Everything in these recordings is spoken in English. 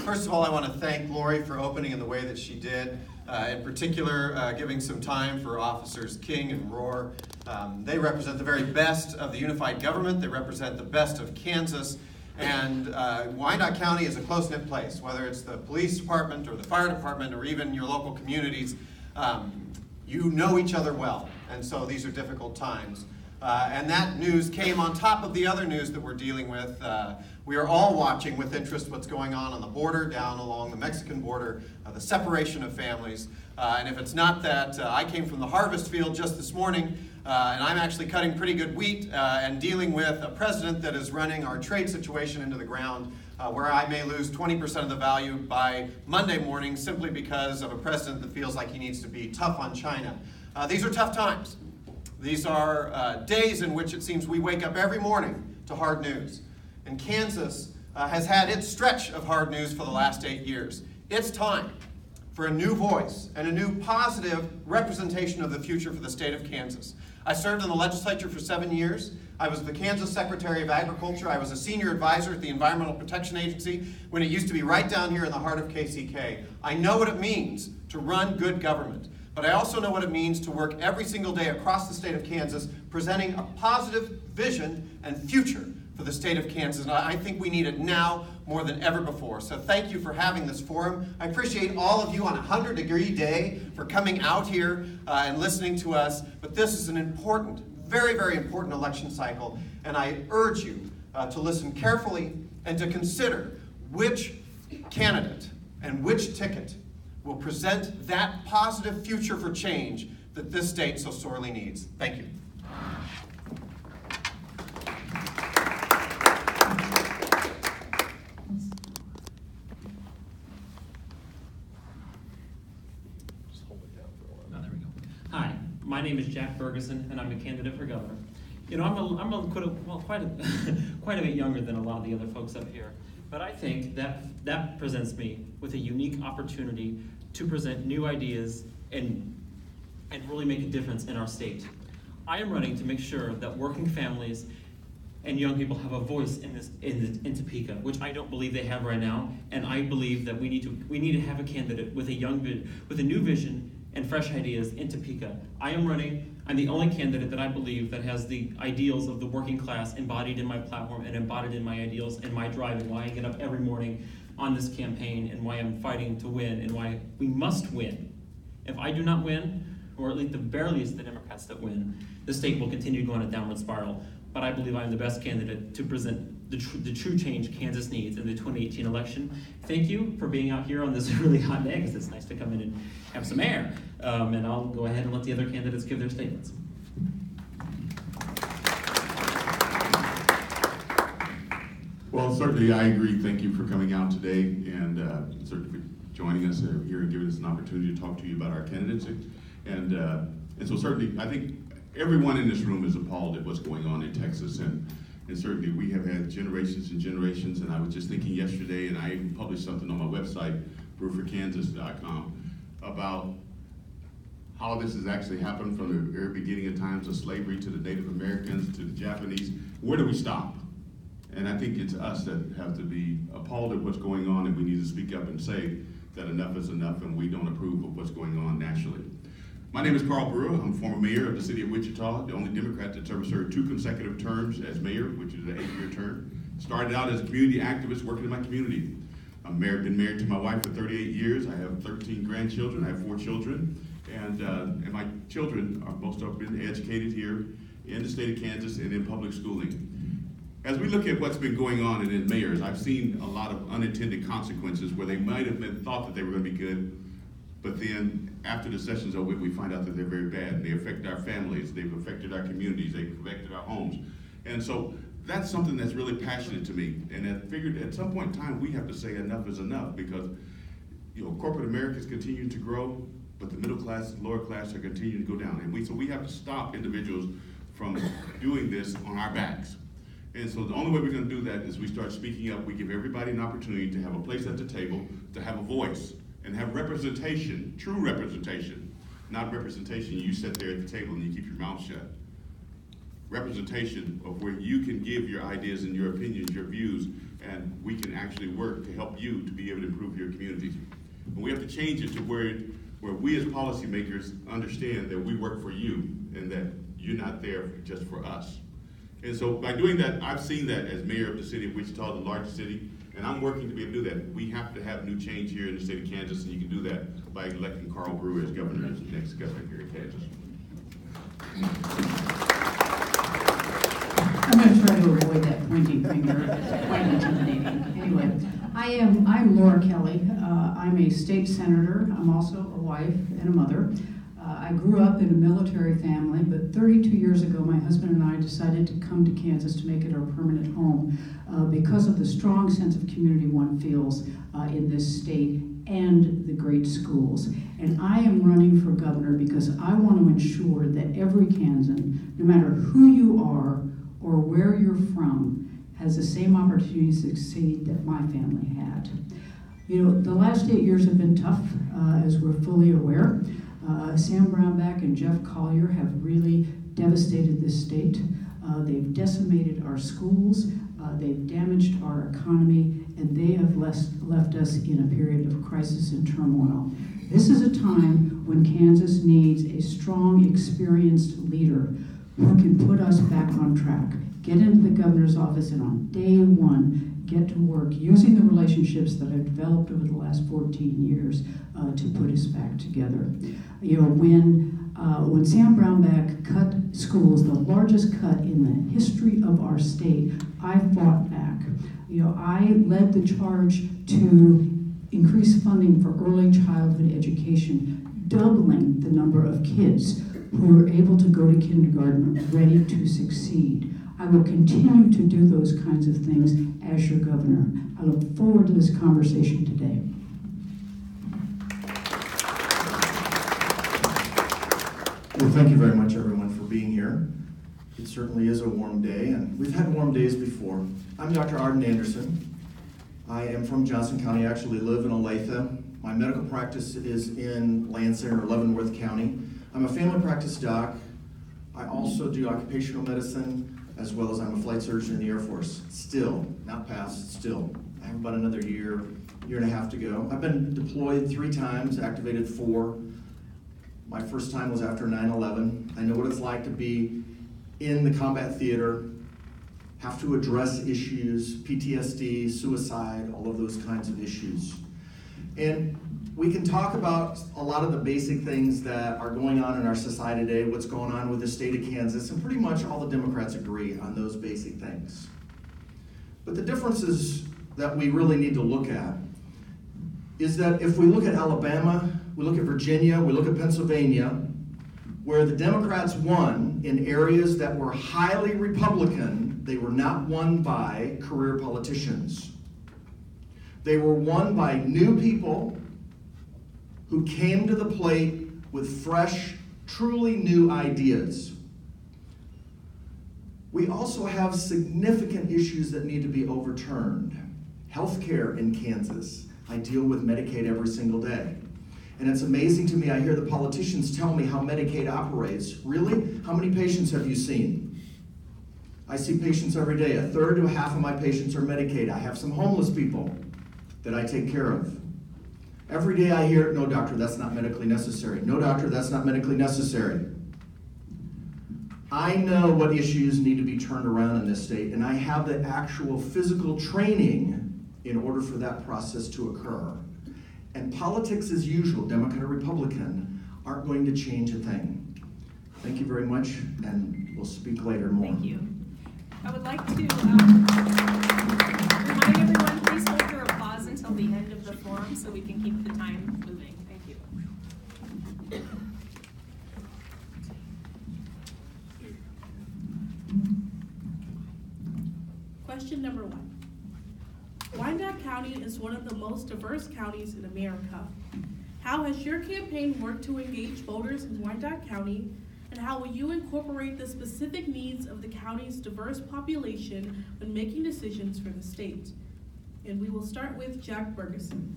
First of all, I want to thank Lori for opening in the way that she did. In particular, giving some time for Officers King and Rohr. They represent the very best of the unified government. They represent the best of Kansas. And Wyandotte County is a close-knit place, whether it's the police department or the fire department or even your local communities. You know each other well, and so these are difficult times. And that news came on top of the other news that we're dealing with. We are all watching with interest what's going on the border, down along the Mexican border, the separation of families. And if it's not that, I came from the harvest field just this morning, and I'm actually cutting pretty good wheat and dealing with a president that is running our trade situation into the ground, where I may lose 20% of the value by Monday morning simply because of a president that feels like he needs to be tough on China. These are tough times. These are days in which it seems we wake up every morning to hard news. And Kansas has had its stretch of hard news for the last 8 years. It's time for a new voice and a new positive representation of the future for the state of Kansas. I served in the legislature for 7 years. I was the Kansas Secretary of Agriculture. I was a senior advisor at the Environmental Protection Agency when it used to be right down here in the heart of KCK. I know what it means to run good government. But I also know what it means to work every single day across the state of Kansas, presenting a positive vision and future for the state of Kansas. And I think we need it now more than ever before. So thank you for having this forum. I appreciate all of you on a 100-degree day for coming out here and listening to us. But this is an important, very, very important election cycle. And I urge you to listen carefully and to consider which candidate and which ticket will present that positive future for change that this state so sorely needs. Thank you. Just hold it down for a while. Oh, there we go. Hi, my name is Jack Ferguson, and I'm a candidate for governor. You know, I'm quite a bit younger than a lot of the other folks up here. But I think that presents me with a unique opportunity to present new ideas and really make a difference in our state. I am running to make sure that working families and young people have a voice in Topeka, which I don't believe they have right now. And I believe that we need to have a candidate with a new vision and fresh ideas in Topeka. I'm the only candidate that I believe that has the ideals of the working class embodied in my platform and embodied in my ideals and my drive and why I get up every morning on this campaign and why I'm fighting to win and why we must win. If I do not win, or at least the very least the Democrats that win, the state will continue to go on a downward spiral. But I believe I'm the best candidate to present the true change Kansas needs in the 2018 election. Thank you for being out here on this really hot day, because it's nice to come in and have some air. And I'll go ahead and let the other candidates give their statements. Well, certainly I agree. Thank you for coming out today and certainly for joining us here and giving us an opportunity to talk to you about our candidacy. And so certainly I think everyone in this room is appalled at what's going on in Texas, and certainly we have had generations and generations, and I was just thinking yesterday, and I even published something on my website, brewforkansas.com, about how this has actually happened from the very beginning of times of slavery to the Native Americans, to the Japanese. Where do we stop? And I think it's us that have to be appalled at what's going on, and we need to speak up and say that enough is enough and we don't approve of what's going on nationally. My name is Carl Brewer. I'm former mayor of the city of Wichita, the only Democrat that's ever served 2 consecutive terms as mayor, which is an 8-year term. Started out as a community activist working in my community. I've been married to my wife for 38 years. I have 13 grandchildren. I have 4 children. And my children are most of them been educated here in the state of Kansas and in public schooling. As we look at what's been going on in mayors, I've seen a lot of unintended consequences where they might have thought that they were going to be good, but then after the session's over, we find out that they're very bad. They affect our families, they've affected our communities, they've affected our homes. And so that's something that's really passionate to me. And I figured at some point in time, we have to say enough is enough, because corporate America is continuing to grow, but the middle class and lower class are continuing to go down. And so we have to stop individuals from doing this on our backs. And so the only way we're going to do that is we start speaking up. We give everybody an opportunity to have a place at the table, to have a voice, and have representation, true representation. Not representation, you sit there at the table and you keep your mouth shut. Representation of where you can give your ideas and your opinions, your views and we can actually work to help you to be able to improve your communities. And we have to change it to where we as policymakers understand that we work for you and that you're not there just for us. And so by doing that, I've seen that as mayor of the city of Wichita, the largest city, and I'm working to be able to do that. We have to have new change here in the state of Kansas, and you can do that by electing Carl Brewer as governor, as the next governor here in Kansas. I'm going to try to avoid that pointing finger. It's quite intimidating. Anyway, I'm Laura Kelly. I'm a state senator. I'm also a wife and a mother. I grew up in a military family, but 32 years ago, my husband and I decided to come to Kansas to make it our permanent home because of the strong sense of community one feels in this state and the great schools. And I am running for governor because I want to ensure that every Kansan, no matter who you are or where you're from, has the same opportunity to succeed that my family had. You know, the last 8 years have been tough, as we're fully aware. Sam Brownback and Jeff Collier have really devastated this state. They've decimated our schools, they've damaged our economy, and they have left us in a period of crisis and turmoil. This is a time when Kansas needs a strong, experienced leader who can put us back on track, get into the governor's office, and on day one, get to work using the relationships that I've developed over the last 14 years to put us back together. You know, when Sam Brownback cut schools, the largest cut in the history of our state, I fought back. You know, I led the charge to increase funding for early childhood education, doubling the number of kids who are able to go to kindergarten ready to succeed. I will continue to do those kinds of things as your governor. I look forward to this conversation today. Well, thank you very much, everyone, for being here. It certainly is a warm day, and we've had warm days before. I'm Dr. Arden Anderson. I am from Johnson County. I actually live in Olathe. My medical practice is in Lansing or Leavenworth County. I'm a family practice doc. I also do occupational medicine, as well as I'm a flight surgeon in the Air Force. Still, not past, still. I have about another year and a half to go. I've been deployed 3 times, activated 4. My first time was after 9/11. I know what it's like to be in the combat theater, have to address issues, PTSD, suicide, all of those kinds of issues. And we can talk about a lot of the basic things that are going on in our society today, what's going on with the state of Kansas, and pretty much all the Democrats agree on those basic things. But the differences that we really need to look at is that if we look at Alabama, we look at Virginia, we look at Pennsylvania, where the Democrats won in areas that were highly Republican, they were not won by career politicians. They were won by new people who came to the plate with fresh, truly new ideas. We also have significant issues that need to be overturned. Healthcare in Kansas. I deal with Medicaid every single day. And it's amazing to me, I hear the politicians tell me how Medicaid operates. Really? How many patients have you seen? I see patients every day. 1/3 to 1/2 of my patients are Medicaid. I have some homeless people that I take care of. Every day I hear, no doctor, that's not medically necessary. No doctor, that's not medically necessary. I know what issues need to be turned around in this state, and I have the actual physical training in order for that process to occur. And politics as usual, Democrat or Republican, aren't going to change a thing. Thank you very much, and we'll speak later more. Thank you. I would like to remind everyone, please hold your applause until the end of the forum so we can keep the time moving. Thank you. Question number 1. Wyandotte County is one of the most diverse counties in America. How has your campaign worked to engage voters in Wyandotte County, and how will you incorporate the specific needs of the county's diverse population when making decisions for the state? And we will start with Jack Bergeson.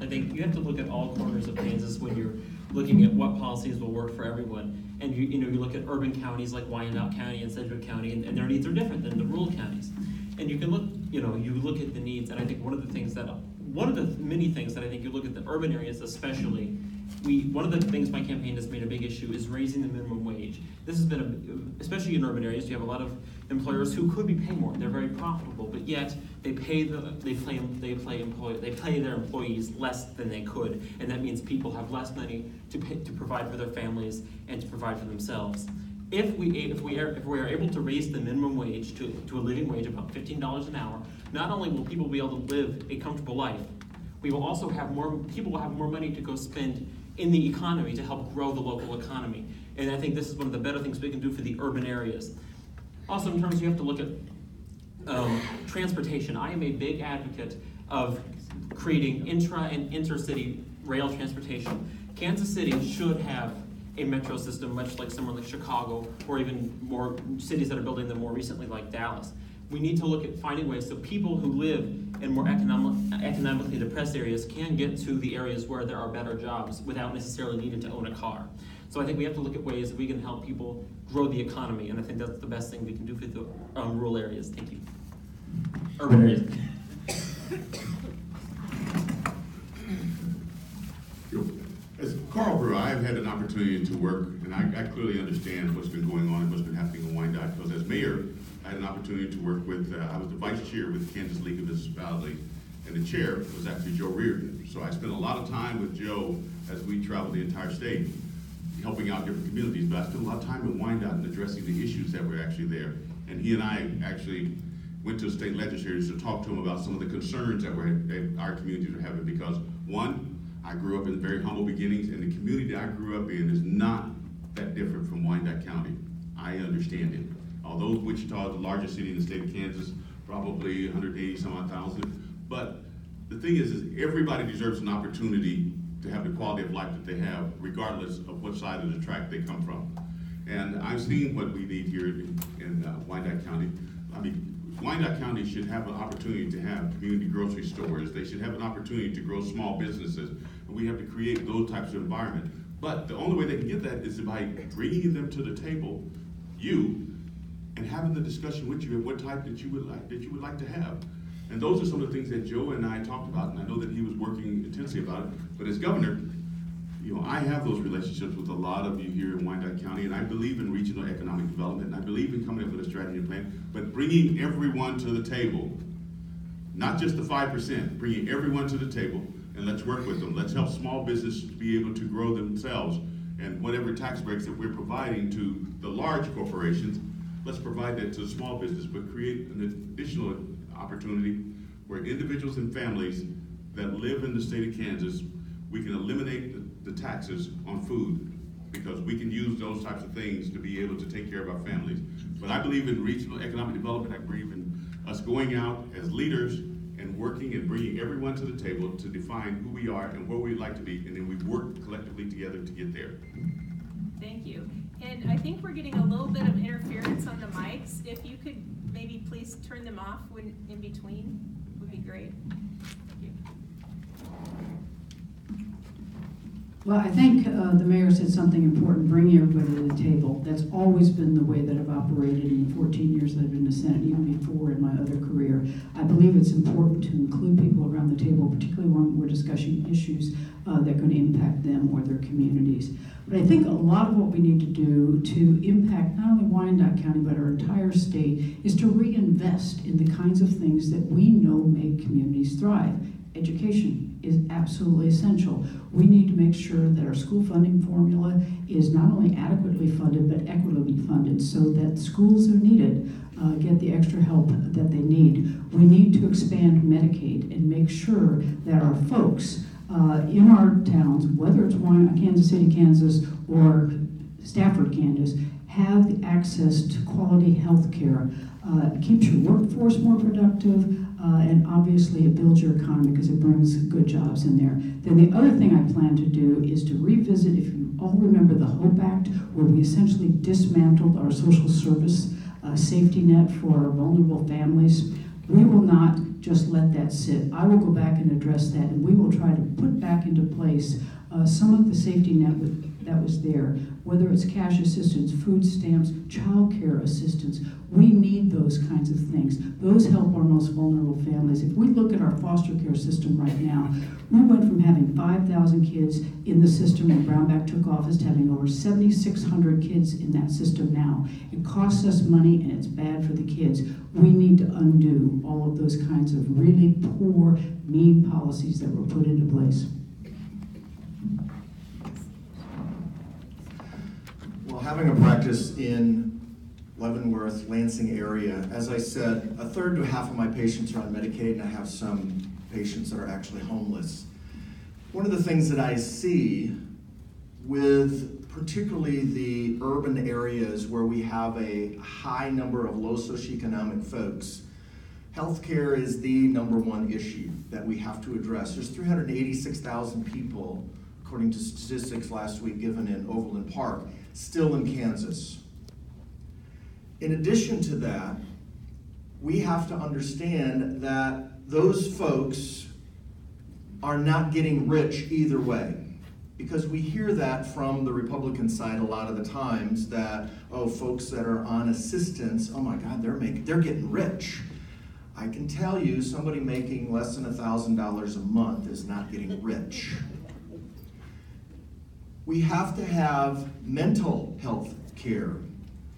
I think you have to look at all corners of Kansas when you're looking at what policies will work for everyone. And you look at urban counties like Wyandotte County and Sedgwick County, and their needs are different than the rural counties. And you can look, you look at the needs, and I think one of the many things that I think you look at the urban areas especially, one of the things my campaign has made a big issue is raising the minimum wage. This has been, especially in urban areas, you have a lot of employers who could be paying more. They're very profitable, but yet they pay their employees less than they could, and that means people have less money to provide for their families and to provide for themselves. If we are able to raise the minimum wage to a living wage of about $15 an hour, not only will people be able to live a comfortable life, we will also have people will have more money to go spend in the economy to help grow the local economy. And I think this is one of the better things we can do for the urban areas. Also, in terms, you have to look at transportation. I am a big advocate of creating intra and intercity rail transportation. Kansas City should have a metro system, much like somewhere like Chicago, or even more cities that are building them more recently, like Dallas. We need to look at finding ways so people who live in more economically depressed areas can get to the areas where there are better jobs without necessarily needing to own a car. So I think we have to look at ways that we can help people grow the economy, and I think that's the best thing we can do for the rural areas. Thank you. Urban areas. As Carl Brewer, I have had an opportunity to work, and I clearly understand what's been going on and what's been happening in Wyandotte, because as mayor, I had an opportunity to work with, I was the vice chair with Kansas League of Municipalities, and the chair was actually Joe Reardon. So I spent a lot of time with Joe as we traveled the entire state, helping out different communities, but I spent a lot of time in Wyandotte and addressing the issues that were actually there. And he and I actually went to the state legislators to talk to them about some of the concerns that our communities were having, because one, I grew up in very humble beginnings, and the community that I grew up in is not that different from Wyandotte County. I understand it. Although Wichita is the largest city in the state of Kansas, probably 180 some odd thousand, but the thing is everybody deserves an opportunity to have the quality of life that they have, regardless of what side of the track they come from. And I've seen what we need here in Wyandotte County. I mean, Wyandotte County should have an opportunity to have community grocery stores. They should have an opportunity to grow small businesses. And we have to create those types of environment. But the only way they can get that is by bringing them to the table, and having the discussion with you of what type that you would like to have. And those are some of the things that Joe and I talked about, and I know that he was working intensely about it. But as governor, I have those relationships with a lot of you here in Wyandotte County, and I believe in regional economic development, and I believe in coming up with a strategy and plan, but bringing everyone to the table, not just the 5%, bringing everyone to the table, and let's work with them. Let's help small business be able to grow themselves, and whatever tax breaks that we're providing to the large corporations, let's provide that to the small business, but create an additional opportunity where individuals and families that live in the state of Kansas, we can eliminate the taxes on food, because we can use those types of things to be able to take care of our families. But I believe in regional economic development. I believe in us going out as leaders and working and bringing everyone to the table to define who we are and where we'd like to be, and then we work collectively together to get there. Thank you. And I think we're getting a little bit of interference on the mics. If you could maybe please turn them off in between, would be great. Thank you. Well, I think the mayor said something important, bringing everybody to the table. That's always been the way that I've operated in the 14 years that I've been in the Senate, even before in my other career. I believe it's important to include people around the table, particularly when we're discussing issues that are going to impact them or their communities. But I think a lot of what we need to do to impact not only Wyandotte County, but our entire state, is to reinvest in the kinds of things that we know make communities thrive. Education is absolutely essential. We need to make sure that our school funding formula is not only adequately funded, but equitably funded, so that schools who need it get the extra help that they need. We need to expand Medicaid and make sure that our folks in our towns, whether it's Kansas City, Kansas, or Stafford, Kansas, have the access to quality health care. It keeps your workforce more productive, and obviously it builds your economy because it brings good jobs in there. Then the other thing I plan to do is to revisit, if you all remember the HOPE Act, where we essentially dismantled our social service safety net for our vulnerable families. We will not just let that sit. I will go back and address that, and we will try to put back into place some of the safety net that was there, whether it's cash assistance, food stamps, child care assistance. We need those kinds of things. Those help our most vulnerable families. If we look at our foster care system right now, we went from having 5,000 kids in the system when Brownback took office to having over 7,600 kids in that system now. It costs us money and it's bad for the kids. We need to undo all of those kinds of really poor, mean policies that were put into place. Well, having a practice in Leavenworth, Lansing area, as I said, a third to half of my patients are on Medicaid, and I have some patients that are actually homeless. One of the things that I see with particularly the urban areas where we have a high number of low socioeconomic folks, healthcare is the number one issue that we have to address. There's 386,000 people, according to statistics last week given in Overland Park, still in Kansas. In addition to that, we have to understand that those folks are not getting rich either way. Because we hear that from the Republican side a lot of the times that, oh, folks that are on assistance, oh my God, they're getting rich. I can tell you somebody making less than $1,000 a month is not getting rich. We have to have mental health care.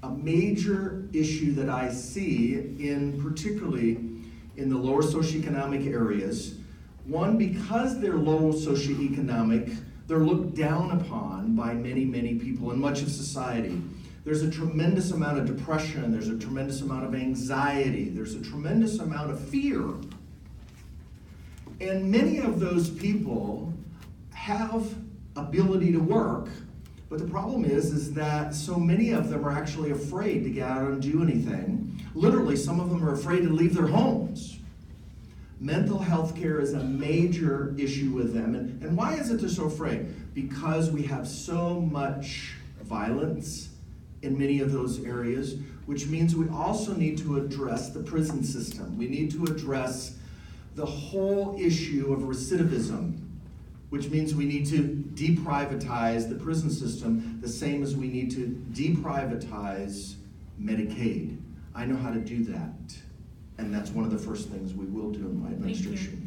A major issue that I see particularly in the lower socioeconomic areas, one, because they're low socioeconomic, they're looked down upon by many, many people in much of society. There's a tremendous amount of depression, there's a tremendous amount of anxiety, there's a tremendous amount of fear. And many of those people have ability to work, but the problem is that so many of them are actually afraid to get out and do anything. Literally, some of them are afraid to leave their homes. Mental health care is a major issue with them. And why is it they're so afraid? Because we have so much violence in many of those areas, which means we also need to address the prison system. We need to address the whole issue of recidivism, which means we need to deprivatize the prison system the same as we need to deprivatize Medicaid. I know how to do that, and that's one of the first things we will do in my administration.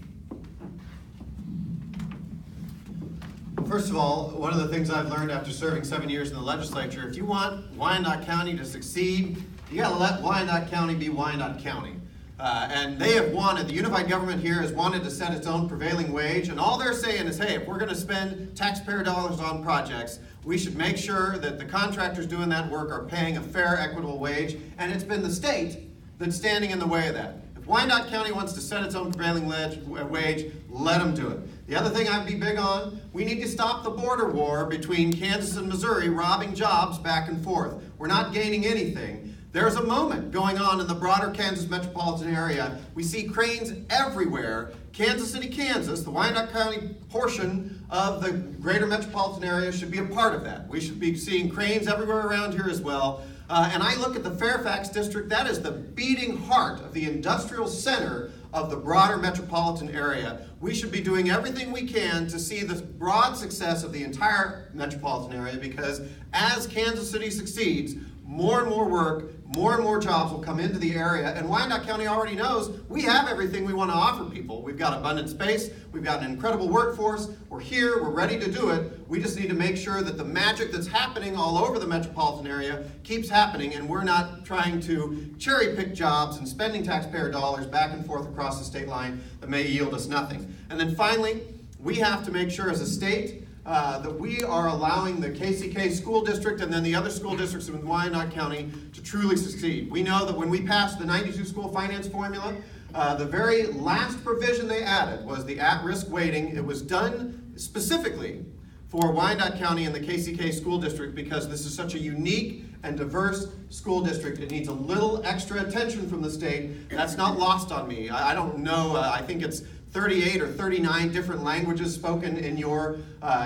First of all, one of the things I've learned after serving 7 years in the legislature, if you want Wyandotte County to succeed, you gotta let Wyandotte County be Wyandotte County. And they have wanted, the unified government here has wanted to set its own prevailing wage, and all they're saying is, hey, if we're gonna spend taxpayer dollars on projects, we should make sure that the contractors doing that work are paying a fair, equitable wage, and it's been the state that's standing in the way of that. If Wyandotte County wants to set its own prevailing wage, let them do it. The other thing I'd be big on, we need to stop the border war between Kansas and Missouri, robbing jobs back and forth. We're not gaining anything. There's a moment going on in the broader Kansas metropolitan area. We see cranes everywhere. Kansas City, Kansas, the Wyandotte County portion of the greater metropolitan area should be a part of that. We should be seeing cranes everywhere around here as well. And I look at the Fairfax district, that is the beating heart of the industrial center of the broader metropolitan area. We should be doing everything we can to see the broad success of the entire metropolitan area, because as Kansas City succeeds, more and more work, more and more jobs will come into the area, and Wyandotte County already knows we have everything we want to offer people. We've got abundant space, we've got an incredible workforce, we're here, we're ready to do it. We just need to make sure that the magic that's happening all over the metropolitan area keeps happening, and we're not trying to cherry pick jobs and spending taxpayer dollars back and forth across the state line that may yield us nothing. And then finally, we have to make sure as a state that we are allowing the KCK school district and then the other school districts in Wyandotte County to truly succeed. We know that when we passed the 92 school finance formula, the very last provision they added was the at-risk weighting. It was done specifically for Wyandotte County and the KCK school district because this is such a unique and diverse school district. It needs a little extra attention from the state. That's not lost on me. I don't know, I think it's 38 or 39 different languages spoken in your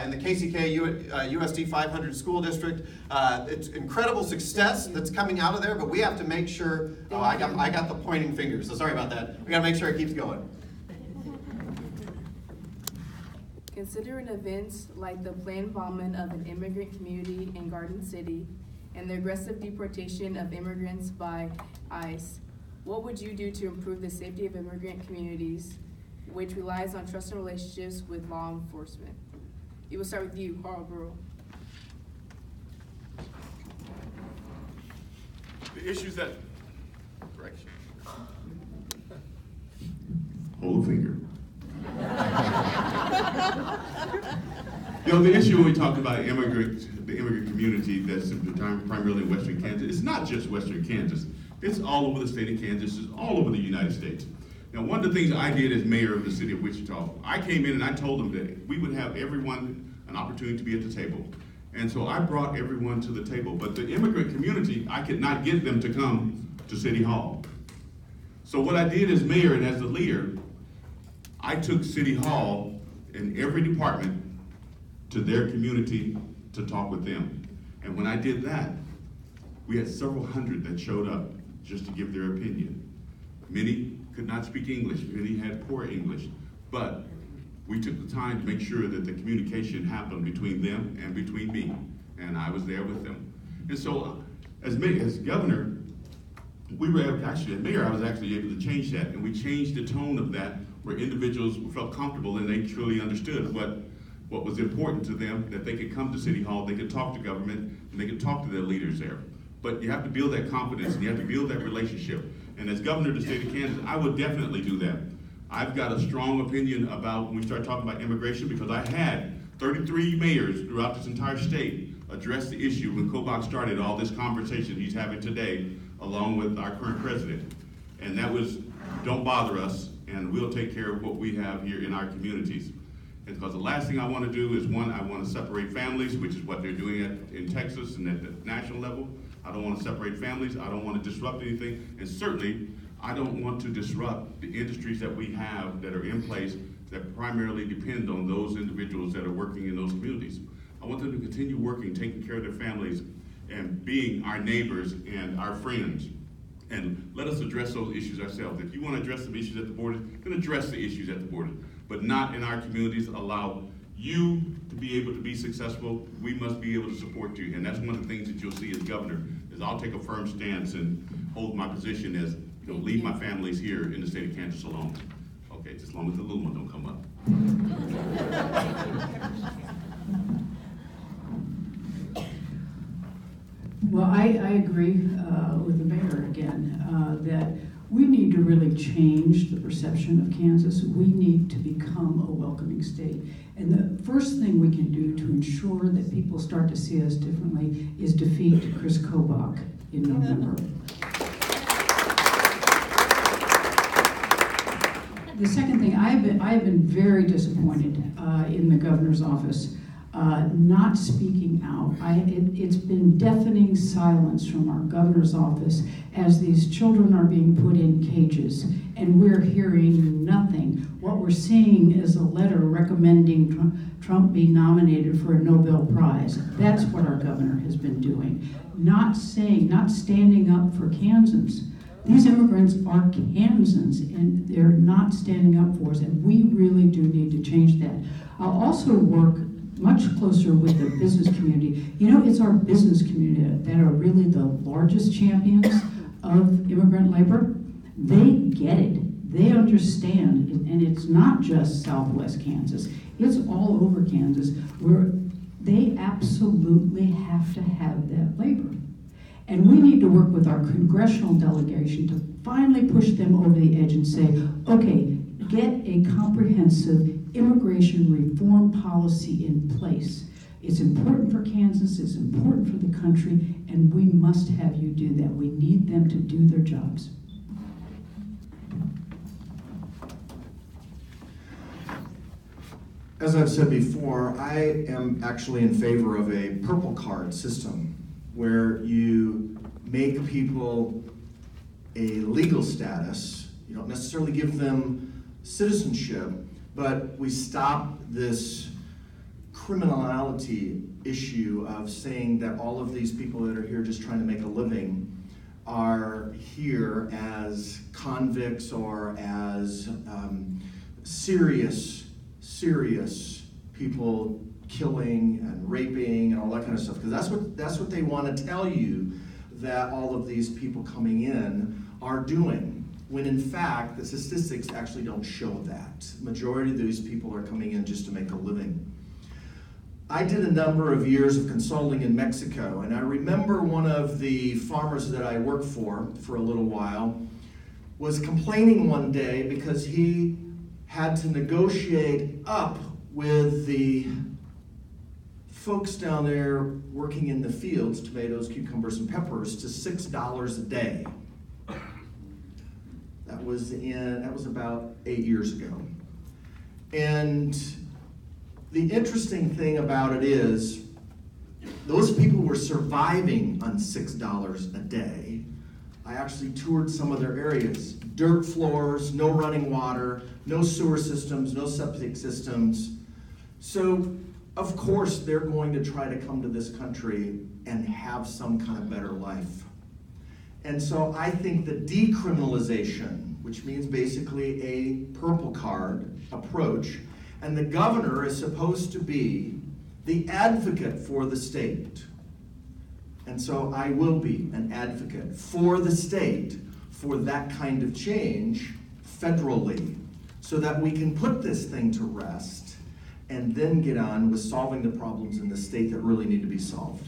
in the KCK USD 500 school district. It's incredible success that's coming out of there, but we have to make sure. Oh, I got the pointing fingers. So sorry about that. We got to make sure it keeps going. Considering events like the planned bombing of an immigrant community in Garden City and the aggressive deportation of immigrants by ICE, what would you do to improve the safety of immigrant communities, which relies on trusted relationships with law enforcement? We will start with you, Carl Brewer. The issues that, correction. Hold a finger. You know, the issue when we talk about the immigrant community that's primarily in Western Kansas, it's not just Western Kansas. It's all over the state of Kansas. It's all over the United States. Now, one of the things I did as mayor of the city of Wichita, I came in and I told them that we would have everyone an opportunity to be at the table. And so I brought everyone to the table. But the immigrant community, I could not get them to come to City Hall. So what I did as mayor and as the leader, I took City Hall and every department to their community to talk with them. And when I did that, we had several hundred that showed up just to give their opinion. Many could not speak English, many had poor English, but we took the time to make sure that the communication happened between them and between me, and I was there with them. And so, as governor, we were actually, as mayor, I was actually able to change that, and we changed the tone of that where individuals felt comfortable and they truly understood what was important to them, that they could come to City Hall, they could talk to government, and they could talk to their leaders there. But you have to build that confidence, and you have to build that relationship. And as governor of the state of Kansas, I would definitely do that. I've got a strong opinion about when we start talking about immigration, because I had 33 mayors throughout this entire state address the issue when Kobach started all this conversation he's having today, along with our current president. And that was, don't bother us, and we'll take care of what we have here in our communities. And because the last thing I want to do is, one, I want to separate families, which is what they're doing in Texas and at the national level. I don't want to separate families. I don't want to disrupt anything. And certainly, I don't want to disrupt the industries that we have that are in place that primarily depend on those individuals that are working in those communities. I want them to continue working, taking care of their families, and being our neighbors and our friends. And let us address those issues ourselves. If you want to address some issues at the border, then address the issues at the border, but not in our communities. Allow you to be able to be successful. We must be able to support you. And that's one of the things that you'll see as governor, is I'll take a firm stance and hold my position as, you know, leave my families here in the state of Kansas alone. Okay, just as long as the little one don't come up. Well, I agree with the mayor again, that we need to really change the perception of Kansas. We need to become a welcoming state. And the first thing we can do to ensure that people start to see us differently is defeat Chris Kobach in November. The second thing, I have been very disappointed in the governor's office not speaking out. It's been deafening silence from our governor's office as these children are being put in cages, and we're hearing nothing. What we're seeing is a letter recommending Trump be nominated for a Nobel Prize. That's what our governor has been doing. Not standing up for Kansans. These immigrants are Kansans, and they're not standing up for us, and we really do need to change that. I'll also work much closer with the business community. You know, it's our business community that are really the largest champions of immigrant labor. They get it. They understand, and it's not just Southwest Kansas. It's all over Kansas, where they absolutely have to have that labor. And we need to work with our congressional delegation to finally push them over the edge and say, okay, get a comprehensive immigration reform policy in place. It's important for Kansas, it's important for the country, and we must have you do that. We need them to do their jobs. As I've said before, I am actually in favor of a purple card system where you make people a legal status. You don't necessarily give them citizenship, but we stop this criminality issue of saying that all of these people that are here just trying to make a living are here as convicts or as serious people killing and raping and all that kind of stuff. Because that's what they want to tell you that all of these people coming in are doing. When in fact, the statistics actually don't show that. Majority of these people are coming in just to make a living. I did a number of years of consulting in Mexico, and I remember one of the farmers that I worked for a little while was complaining one day because he had to negotiate up with the folks down there working in the fields, tomatoes, cucumbers, and peppers, to $6 a day. That was about 8 years ago. And the interesting thing about it is, those people were surviving on $6 a day. I actually toured some of their areas. Dirt floors, no running water, no sewer systems, no septic systems. So, of course, they're going to try to come to this country and have some kind of better life. And so I think the decriminalization, which means basically a purple card approach, and the governor is supposed to be the advocate for the state. And so I will be an advocate for the state for that kind of change federally, so that we can put this thing to rest and then get on with solving the problems in the state that really need to be solved.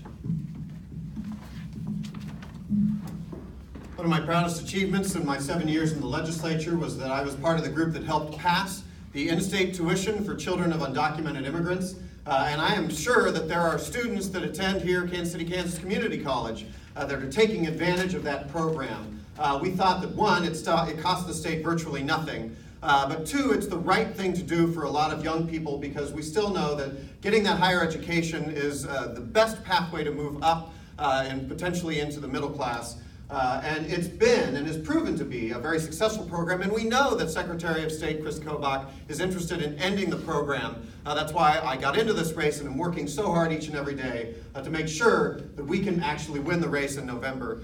One of my proudest achievements in my 7 years in the legislature was that I was part of the group that helped pass the in-state tuition for children of undocumented immigrants. And I am sure that there are students that attend here Kansas City, Kansas Community College that are taking advantage of that program. We thought that one, it cost the state virtually nothing. But two, it's the right thing to do for a lot of young people, because we still know that getting that higher education is the best pathway to move up and potentially into the middle class. And it's been and is proven to be a very successful program, and we know that Secretary of State Chris Kobach is interested in ending the program. That's why I got into this race and am working so hard each and every day to make sure that we can actually win the race in November.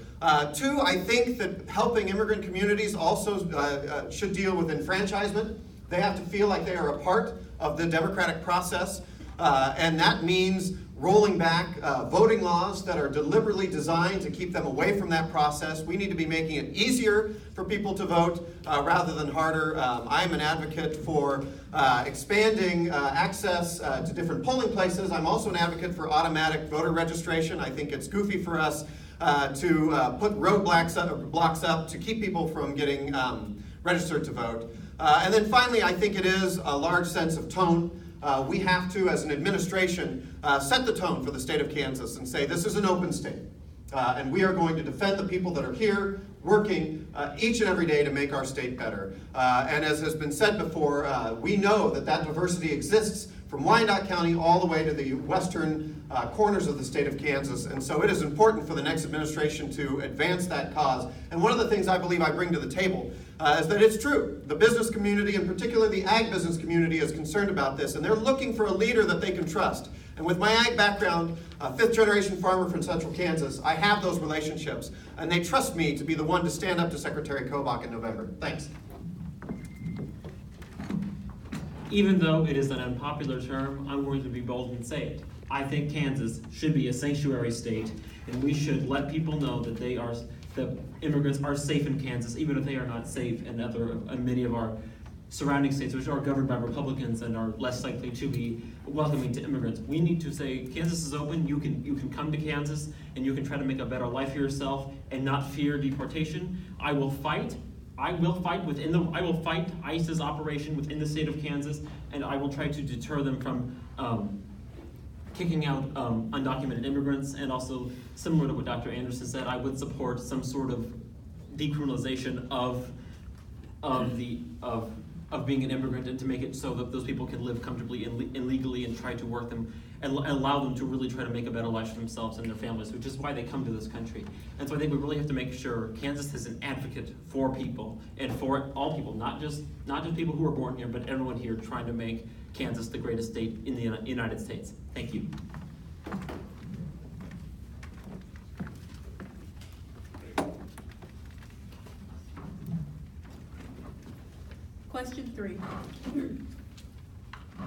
Two, I think that helping immigrant communities also should deal with enfranchisement. They have to feel like they are a part of the democratic process, and that means rolling back voting laws that are deliberately designed to keep them away from that process. We need to be making it easier for people to vote rather than harder. I'm an advocate for expanding access to different polling places. I'm also an advocate for automatic voter registration. I think it's goofy for us to put blocks up to keep people from getting registered to vote. And then finally, I think it is a large sense of tone. We have to, as an administration, set the tone for the state of Kansas and say this is an open state. And we are going to defend the people that are here working each and every day to make our state better. And as has been said before, we know that that diversity exists from Wyandotte County all the way to the western corners of the state of Kansas. And so it is important for the next administration to advance that cause. And one of the things I believe I bring to the table is that it's true. The business community, in particular the ag business community, is concerned about this, and they're looking for a leader that they can trust. And with my ag background, a fifth-generation farmer from central Kansas, I have those relationships, and they trust me to be the one to stand up to Secretary Kobach in November. Thanks. Even though it is an unpopular term, I'm going to be bold and say it. I think Kansas should be a sanctuary state, and we should let people know that that immigrants are safe in Kansas, even if they are not safe in many of our surrounding states, which are governed by Republicans and are less likely to be welcoming to immigrants. We need to say Kansas is open. You can come to Kansas and you can try to make a better life for yourself and not fear deportation. I will fight ICE's operation within the state of Kansas, and I will try to deter them from kicking out undocumented immigrants. And also, similar to what Dr. Anderson said, I would support some sort of decriminalization of being an immigrant, and to make it so that those people can live comfortably and legally and try to work them and allow them to really try to make a better life for themselves and their families, which is why they come to this country. And so I think we really have to make sure Kansas is an advocate for people and for all people, not just people who are born here, but everyone here trying to make Kansas the greatest state in the United States. Thank you. Question 3.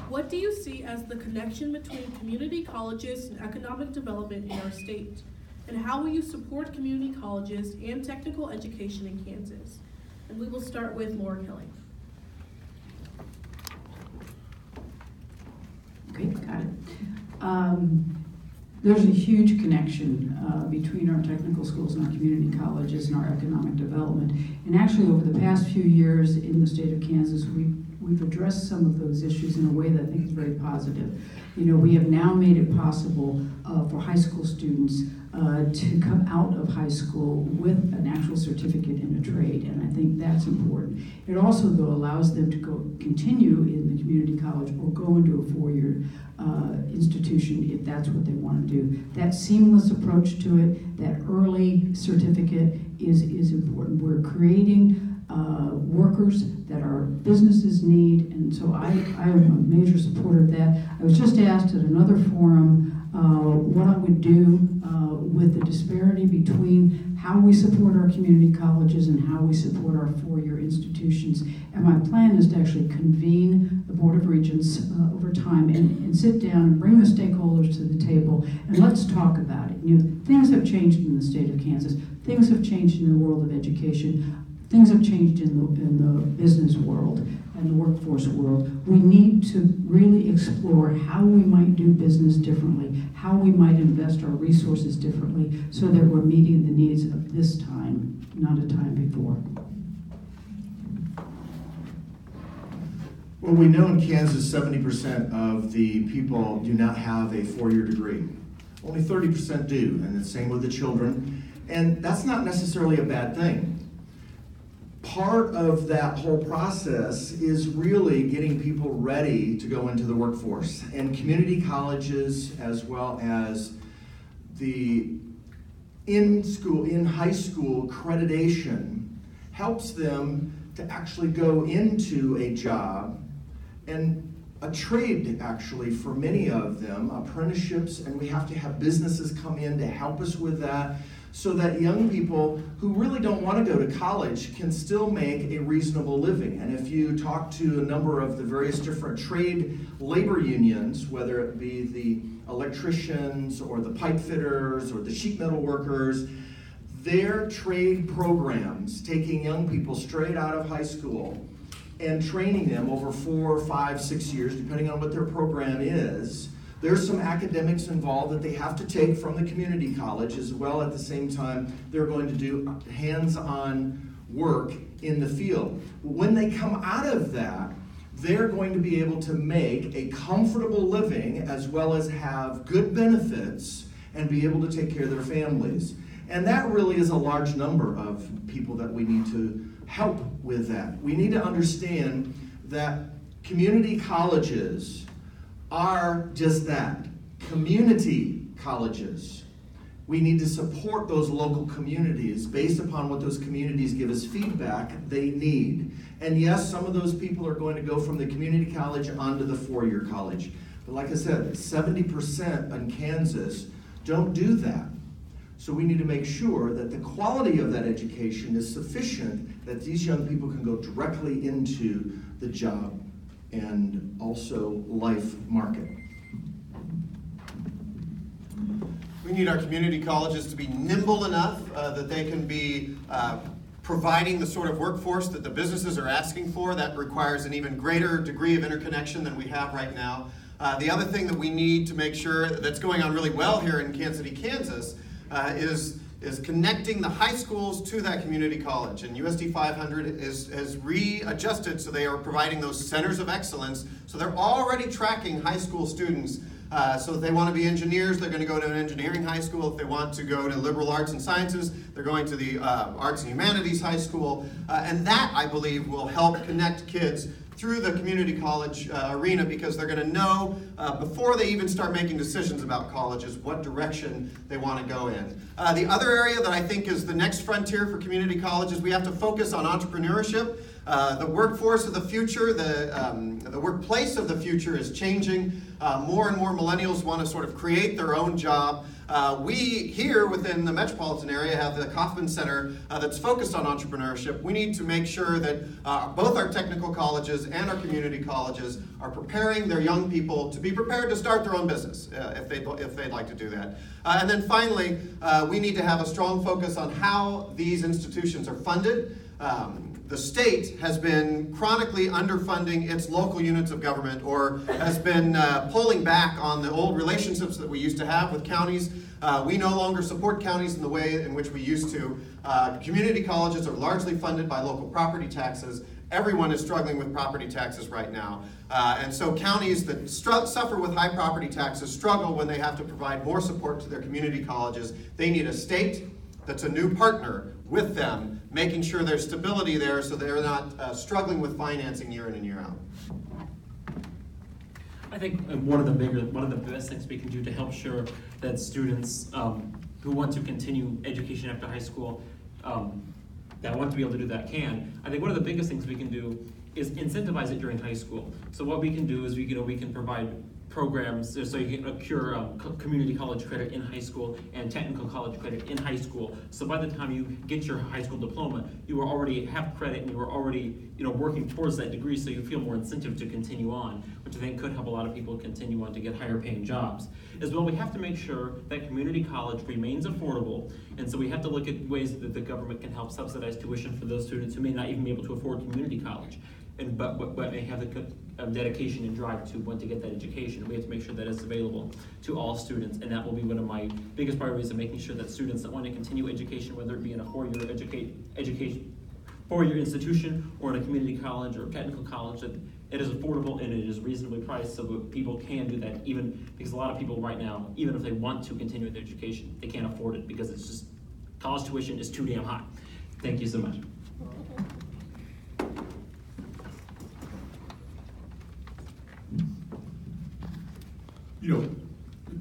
What do you see as the connection between community colleges and economic development in our state? And how will you support community colleges and technical education in Kansas? And we will start with Laura Kelly. Okay, got it. There's a huge connection between our technical schools and our community colleges and our economic development. And actually, over the past few years in the state of Kansas, we've addressed some of those issues in a way that I think is very positive. You know, we have now made it possible for high school students to come out of high school with an actual certificate in a trade, and I think that's important. It also, though, allows them to continue in the community college or go into a four-year institution if that's what they want to do. That seamless approach to it, that early certificate is important. We're creating workers that our businesses need, and so I am a major supporter of that. I was just asked at another forum what I would do with the disparity between how we support our community colleges and how we support our four-year institutions. And my plan is to actually convene the Board of Regents over time and sit down and bring the stakeholders to the table and let's talk about it. You know, things have changed in the state of Kansas. Things have changed in the world of education. Things have changed in the business world and the workforce world. We need to really explore how we might do business differently, how we might invest our resources differently so that we're meeting the needs of this time, not a time before. Well, we know in Kansas 70% of the people do not have a four-year degree. Only 30% do, and the same with the children. And that's not necessarily a bad thing. Part of that whole process is really getting people ready to go into the workforce. And community colleges, as well as the in high school accreditation, helps them to actually go into a job and a trade, actually, for many of them, apprenticeships, and we have to have businesses come in to help us with that, so that young people who really don't want to go to college can still make a reasonable living. And if you talk to a number of the various different trade labor unions, whether it be the electricians or the pipe fitters or the sheet metal workers, their trade programs, taking young people straight out of high school and training them over 4, 5, 6 years, depending on what their program is. There's some academics involved that they have to take from the community college, as well at the same time they're going to do hands-on work in the field. When they come out of that, they're going to be able to make a comfortable living as well as have good benefits and be able to take care of their families. And that really is a large number of people that we need to help with that. We need to understand that community colleges are just that, community colleges. We need to support those local communities based upon what those communities give us feedback they need. And yes, some of those people are going to go from the community college onto the four-year college. But like I said, 70% in Kansas don't do that. So we need to make sure that the quality of that education is sufficient that these young people can go directly into the job and also life market. We need our community colleges to be nimble enough that they can be providing the sort of workforce that the businesses are asking for. That requires an even greater degree of interconnection than we have right now. The other thing that we need to make sure that's going on really well here in Kansas City, Kansas, is connecting the high schools to that community college. And USD 500 has readjusted so they are providing those centers of excellence. So they're already tracking high school students So if they want to be engineers, they're going to go to an engineering high school. If they want to go to liberal arts and sciences, they're going to the arts and humanities high school. And that, I believe, will help connect kids through the community college arena, because they're going to know before they even start making decisions about colleges what direction they want to go in. The other area that I think is the next frontier for community colleges, we have to focus on entrepreneurship. The workforce of the future, the workplace of the future is changing. More and more millennials want to sort of create their own job. We here within the metropolitan area have the Kauffman Center that's focused on entrepreneurship. We need to make sure that both our technical colleges and our community colleges are preparing their young people to be prepared to start their own business if they'd like to do that. And then finally, we need to have a strong focus on how these institutions are funded. The state has been chronically underfunding its local units of government, or has been pulling back on the old relationships that we used to have with counties. We no longer support counties in the way in which we used to. Community colleges are largely funded by local property taxes. Everyone is struggling with property taxes right now. And so counties that suffer with high property taxes struggle when they have to provide more support to their community colleges. They need a state that's a new partner with them, making sure there's stability there so they're not struggling with financing year in and year out. I think one of the best things we can do to help sure that students who want to continue education after high school, that want to be able to do that can. I think one of the biggest things we can do is incentivize it during high school. So what we can do is we can provide programs so you can accrue community college credit in high school and technical college credit in high school. So by the time you get your high school diploma, you already have credit and you are already working towards that degree, so you feel more incentive to continue on, which I think could help a lot of people continue on to get higher paying jobs. As well, we have to make sure that community college remains affordable, and so we have to look at ways that the government can help subsidize tuition for those students who may not even be able to afford community college, but may have the dedication and drive to want to get that education. We have to make sure that it's available to all students, and that will be one of my biggest priorities of making sure that students that want to continue education, whether it be in a four-year institution or in a community college or technical college, that it is affordable and it is reasonably priced so that people can do that, even because a lot of people right now, even if they want to continue their education, they can't afford it because it's just, college tuition is too damn high. Thank you so much.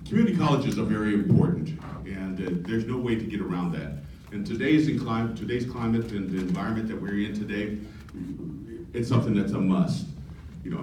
Community colleges are very important, and there's no way to get around that. In today's climate and the environment that we're in today, it's something that's a must.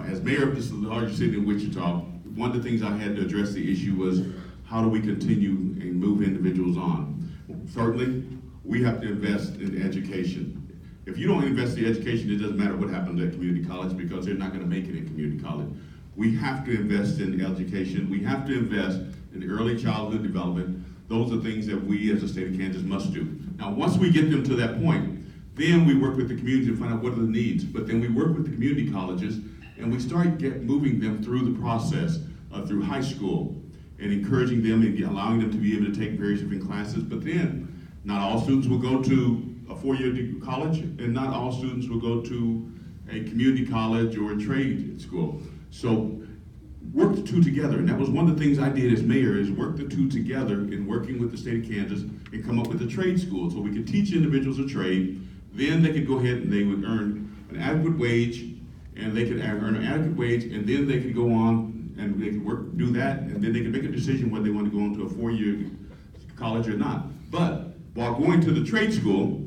As mayor of this largest city in Wichita, one of the things I had to address the issue was how do we continue and move individuals on? Certainly, we have to invest in education. If you don't invest in education, it doesn't matter what happens at community college, because they're not going to make it in community college. We have to invest in education. We have to invest in early childhood development. Those are things that we as the state of Kansas must do. Now, once we get them to that point, then we work with the community to find out what are the needs. But then we work with the community colleges and we start moving them through the process through high school and encouraging them and allowing them to be able to take various different classes. But then not all students will go to a four-year college, and not all students will go to a community college or a trade school. So work the two together, and that was one of the things I did as mayor, is work the two together in working with the state of Kansas and come up with a trade school so we could teach individuals a trade. Then they could go ahead and they would earn an adequate wage, and they could earn an adequate wage, and then they could go on and they could do that, and then they could make a decision whether they want to go into a four-year college or not. But while going to the trade school,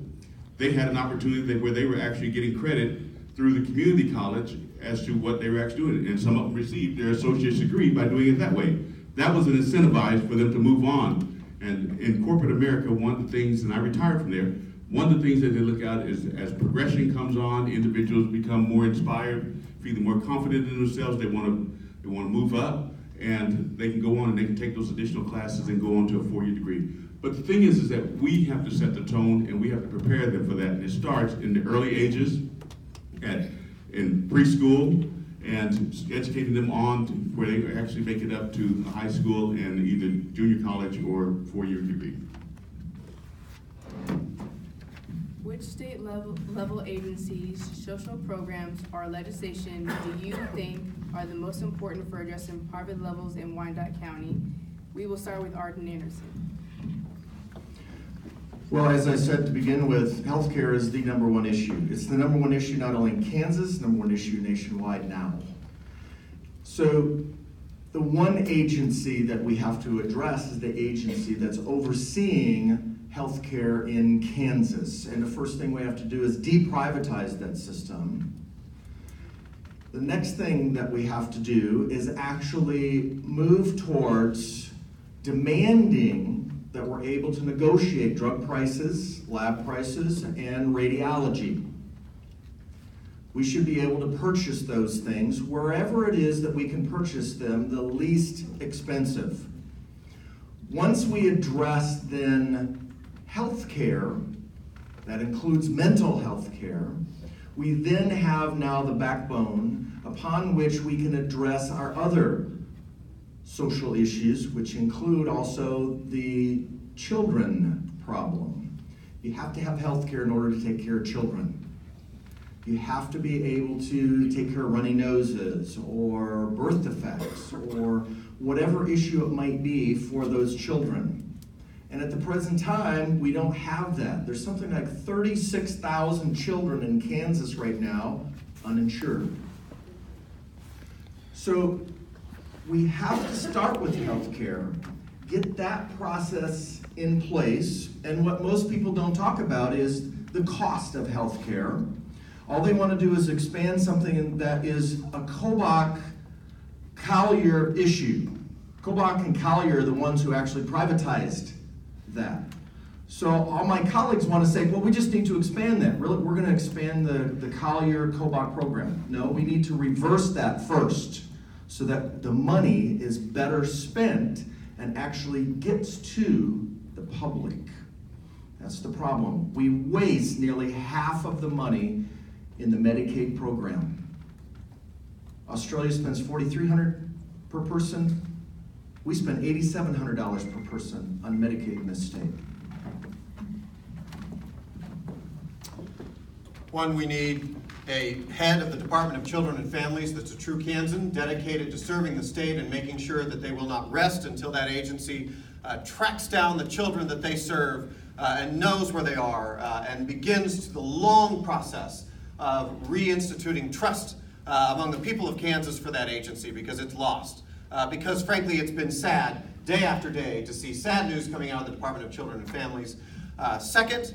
they had an opportunity where they were actually getting credit through the community college as to what they were actually doing, and some of them received their associate's degree by doing it that way. That was an incentivized for them to move on. And in corporate America, one of the things, and I retired from there, one of the things that they look at is as progression comes on, individuals become more inspired, feeling more confident in themselves. They want to move up, and they can go on and they can take those additional classes and go on to a four-year degree. But the thing is that we have to set the tone and we have to prepare them for that. And it starts in the early ages, in preschool, and educating them on to where they actually make it up to high school and either junior college or four-year degree. which state level agencies, social programs, or legislation do you think are the most important for addressing poverty levels in Wyandotte County? We will start with Arden Anderson. Well, as I said to begin with, healthcare is the #1 issue. It's the #1 issue not only in Kansas, #1 issue nationwide now. So the one agency that we have to address is the agency that's overseeing healthcare in Kansas. And the first thing we have to do is deprivatize that system. The next thing that we have to do is actually move towards demanding that we're able to negotiate drug prices, lab prices, and radiology. We should be able to purchase those things wherever it is that we can purchase them the least expensive. Once we address then health care, that includes mental health care, we then have now the backbone upon which we can address our other social issues, which include also the children problem. You have to have health care in order to take care of children. You have to be able to take care of runny noses or birth defects or whatever issue it might be for those children. And at the present time, we don't have that. There's something like 36,000 children in Kansas right now uninsured. So we have to start with healthcare, get that process in place, and what most people don't talk about is the cost of healthcare. All they want to do is expand something that is a Kobach-Collier issue. Kobach and Collier are the ones who actually privatized that. So all my colleagues want to say, well, we just need to expand that. Really, we're going to expand the Collier-Kobach program. No, we need to reverse that first so that the money is better spent and actually gets to the public. That's the problem. We waste nearly half of the money in the Medicaid program. Australia spends $4,300 per person. We spend $8,700 per person on Medicaid in this state. One, we need a head of the Department of Children and Families that's a true Kansan, dedicated to serving the state and making sure that they will not rest until that agency tracks down the children that they serve and knows where they are and begins the long process of reinstituting trust among the people of Kansas for that agency, because it's lost. Because frankly, it's been sad day after day to see sad news coming out of the Department of Children and Families. Second,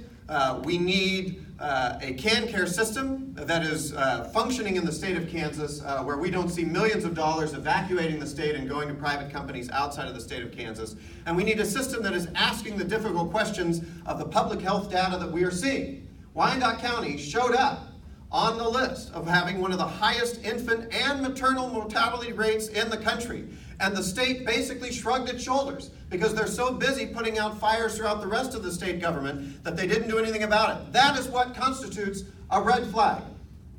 we need a CanCare system that is functioning in the state of Kansas, where we don't see millions of dollars evacuating the state and going to private companies outside of the state of Kansas. And we need a system that is asking the difficult questions of the public health data that we are seeing. Wyandotte County showed up on the list of having one of the highest infant and maternal mortality rates in the country. And the state basically shrugged its shoulders because they're so busy putting out fires throughout the rest of the state government that they didn't do anything about it. That is what constitutes a red flag.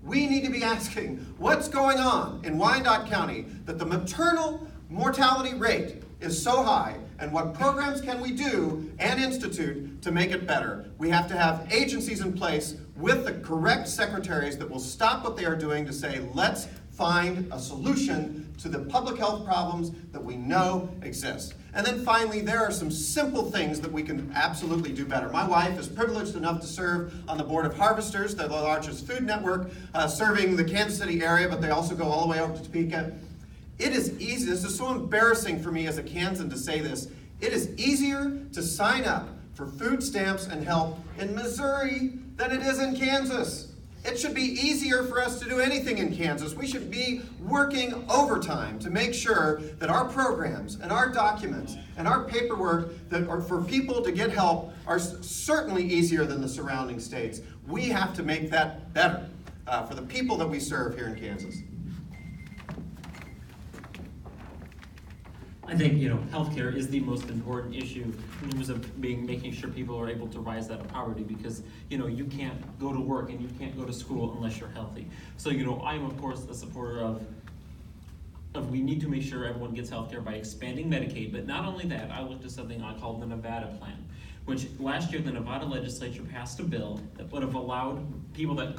We need to be asking what's going on in Wyandotte County that the maternal mortality rate is so high, and what programs can we do and institute to make it better. We have to have agencies in place with the correct secretaries that will stop what they are doing to say, let's find a solution to the public health problems that we know exist. And then finally, there are some simple things that we can absolutely do better. My wife is privileged enough to serve on the board of Harvesters, the largest food network serving the Kansas City area, but they also go all the way over to Topeka. It is easy, this is so embarrassing for me as a Kansan to say this, it is easier to sign up for food stamps and help in Missouri than it is in Kansas. It should be easier for us to do anything in Kansas. We should be working overtime to make sure that our programs and our documents and our paperwork that are for people to get help are certainly easier than the surrounding states. We have to make that better for the people that we serve here in Kansas. I think, healthcare is the most important issue in terms of making sure people are able to rise out of poverty, because, you can't go to work and you can't go to school unless you're healthy. So, I'm of course a supporter of we need to make sure everyone gets healthcare by expanding Medicaid, but not only that, I looked at something I call the Nevada plan, which last year the Nevada legislature passed a bill that would have allowed people that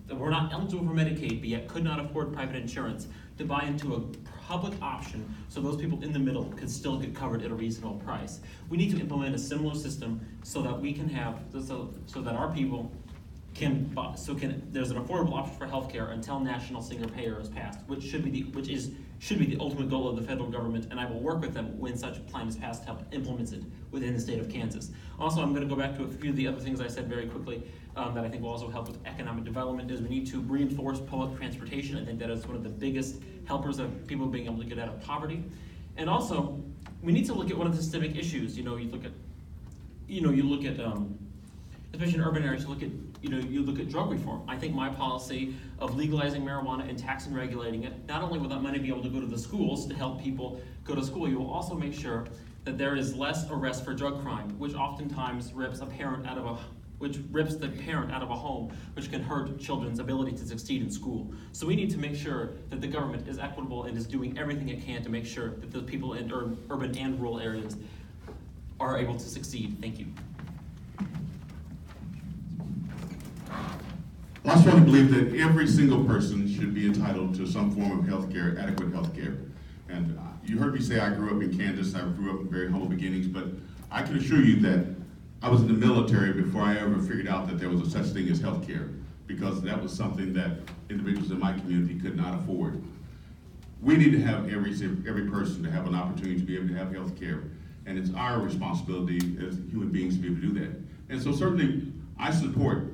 that were not eligible for Medicaid, but yet could not afford private insurance, to buy into a public option so those people in the middle could still get covered at a reasonable price. We need to implement a similar system so that we can have, so that our people can there's an affordable option for healthcare until national single payer is passed, which should be the ultimate goal of the federal government, and I will work with them when such a plan is passed to help implement it within the state of Kansas. Also, I'm going to go back to a few of the other things I said very quickly that I think will also help with economic development. Is we need to reinforce public transportation. I think that is one of the biggest helpers of people being able to get out of poverty. And also, we need to look at one of the systemic issues. You look at especially in urban areas, you look at drug reform. I think my policy of legalizing marijuana and taxing and regulating it, not only will that money be able to go to the schools to help people go to school, you will also make sure that there is less arrest for drug crime, which oftentimes rips the parent out of a home, which can hurt children's ability to succeed in school. So we need to make sure that the government is equitable and is doing everything it can to make sure that the people in urban and rural areas are able to succeed. Thank you. I strongly believe that every single person should be entitled to some form of health care, adequate health care. And you heard me say I grew up in Kansas. I grew up in very humble beginnings, but I can assure you that I was in the military before I ever figured out that there was a such thing as health care, because that was something that individuals in my community could not afford. We need to have every person to have an opportunity to be able to have health care, and it's our responsibility as human beings to be able to do that. And so certainly I support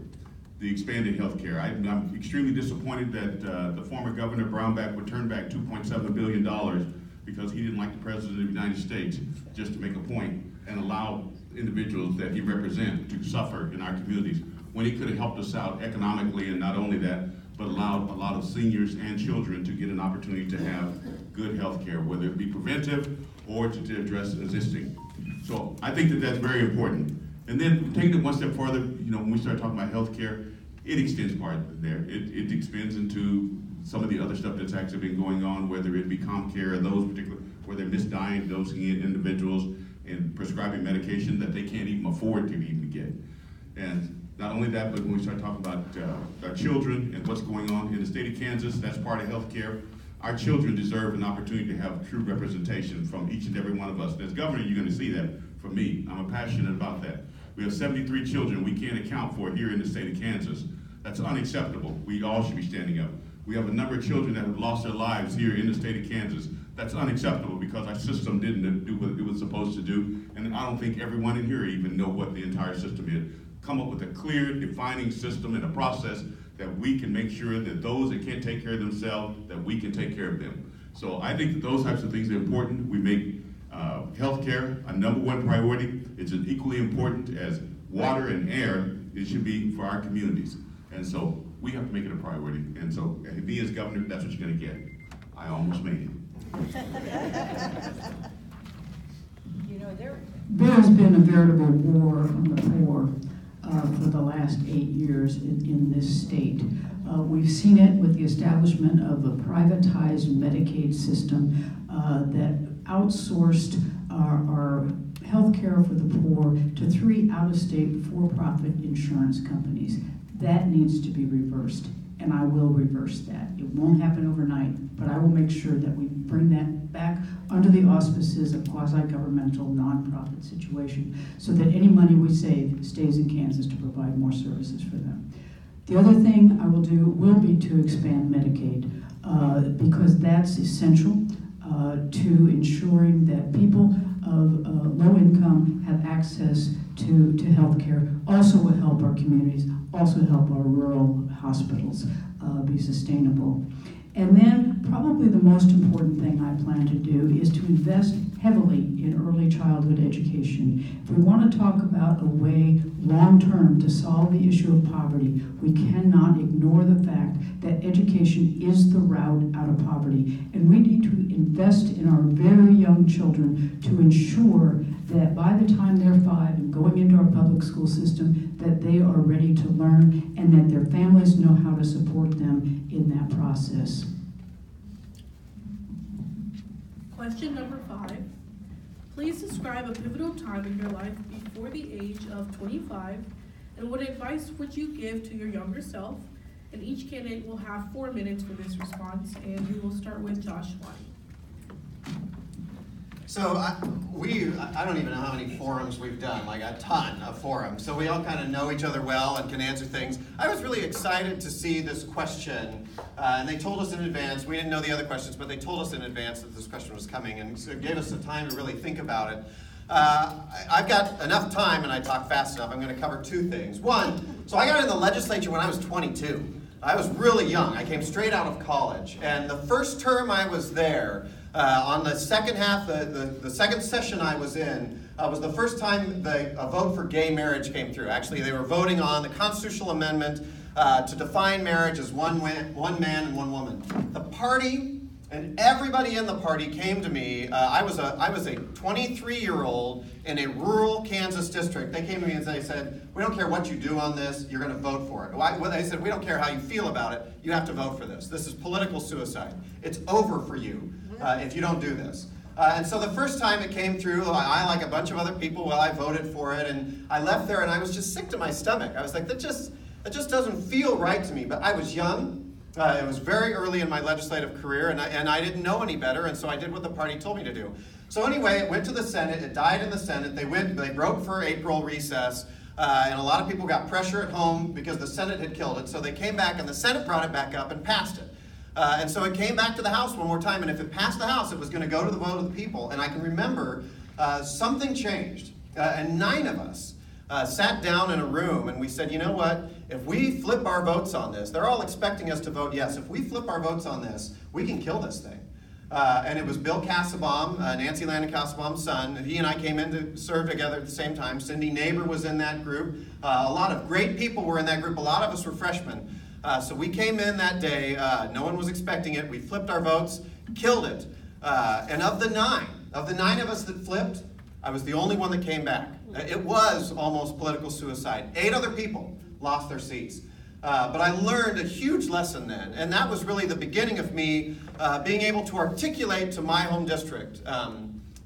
the expanded health care. I'm extremely disappointed that the former Governor Brownback would turn back $2.7 billion because he didn't like the President of the United States, just to make a point, and allow individuals that he represents to suffer in our communities, when he could have helped us out economically, and not only that, but allowed a lot of seniors and children to get an opportunity to have good health care, whether it be preventive or to address existing. So I think that that's very important. And then taking it one step further, when we start talking about health care, it extends part there. It extends into some of the other stuff that's actually been going on, whether it be ComCare or those particular, where they're misdiagnosing individuals and prescribing medication that they can't even afford to even get. And not only that, but when we start talking about our children and what's going on in the state of Kansas, that's part of health care. Our children deserve an opportunity to have true representation from each and every one of us. And as governor, you're gonna see that from me. I'm passionate about that. We have 73 children we can't account for here in the state of Kansas. That's unacceptable. We all should be standing up. We have a number of children that have lost their lives here in the state of Kansas. That's unacceptable because our system didn't do what it was supposed to do. And I don't think everyone in here even know what the entire system is. Come up with a clear, defining system and a process that we can make sure that those that can't take care of themselves, that we can take care of them. So I think that those types of things are important. We make healthcare a #1 priority. It's as equally important as water and air it should be for our communities. And so we have to make it a priority. And so me as governor, that's what you're gonna get. I almost made it. There has been a veritable war on the poor for the last 8 years in this state. We've seen it with the establishment of a privatized Medicaid system that outsourced our health care for the poor to 3 out-of-state for-profit insurance companies. That needs to be reversed, and I will reverse that. It won't happen overnight, but I will make sure that we bring that back under the auspices of quasi-governmental nonprofit situation so that any money we save stays in Kansas to provide more services for them. The other thing I will do will be to expand Medicaid because that's essential to ensuring that people of low income have access to health care. Also will help our communities, also help our rural hospitals be sustainable. And then probably the most important thing I plan to do is to invest heavily in early childhood education. If we want to talk about a way long-term to solve the issue of poverty, we cannot ignore the fact that education is the route out of poverty. And we need to invest in our very young children to ensure that by the time they're 5 and going into our public school system, that they are ready to learn and that their families know how to support them in that process. Question number 5. Please describe a pivotal time in your life before the age of 25, and what advice would you give to your younger self? And each candidate will have 4 minutes for this response, and we will start with Josh Wadi. So I don't even know how many forums we've done, like a ton of forums. So we all kind of know each other well and can answer things. I was really excited to see this question, and they told us in advance. We didn't know the other questions, but they told us in advance that this question was coming, and so it gave us the time to really think about it. I've got enough time, and I talk fast enough. I'm going to cover 2 things. One, so I got in the legislature when I was 22. I was really young. I came straight out of college, and the first term I was there, on the second half, the second session I was in, was the first time a vote for gay marriage came through. Actually, they were voting on the constitutional amendment to define marriage as one man and one woman. The party and everybody in the party came to me. I was a 23-year-old in a rural Kansas district. They came to me and they said, "We don't care what you do on this, you're going to vote for it." They said, "We don't care how you feel about it, you have to vote for this. This is political suicide. It's over for you if you don't do this." And so the first time it came through, I, like a bunch of other people, I voted for it, and I left there and I was just sick to my stomach. I was like, that just doesn't feel right to me. But I was young. It was very early in my legislative career, and I didn't know any better, and so I did what the party told me to do. So anyway, it went to the Senate. It died in the Senate. They broke for April recess, and a lot of people got pressure at home because the Senate had killed it. So they came back, and the Senate brought it back up and passed it. And so it came back to the House one more time, and if it passed the House, it was going to go to the vote of the people. And I can remember something changed, and 9 of us sat down in a room, and we said, you know what? If we flip our votes on this, they're all expecting us to vote yes. If we flip our votes on this, we can kill this thing. And it was Bill Kassebaum, Nancy Landon Kassebaum's son. He and I came in to serve together at the same time. Cindy Neighbor was in that group. A lot of great people were in that group. A lot of us were freshmen. So we came in that day. No one was expecting it. We flipped our votes, killed it. And of the nine of us that flipped, I was the only one that came back. It was almost political suicide. 8 other people lost their seats. But I learned a huge lesson then, and that was really the beginning of me being able to articulate to my home district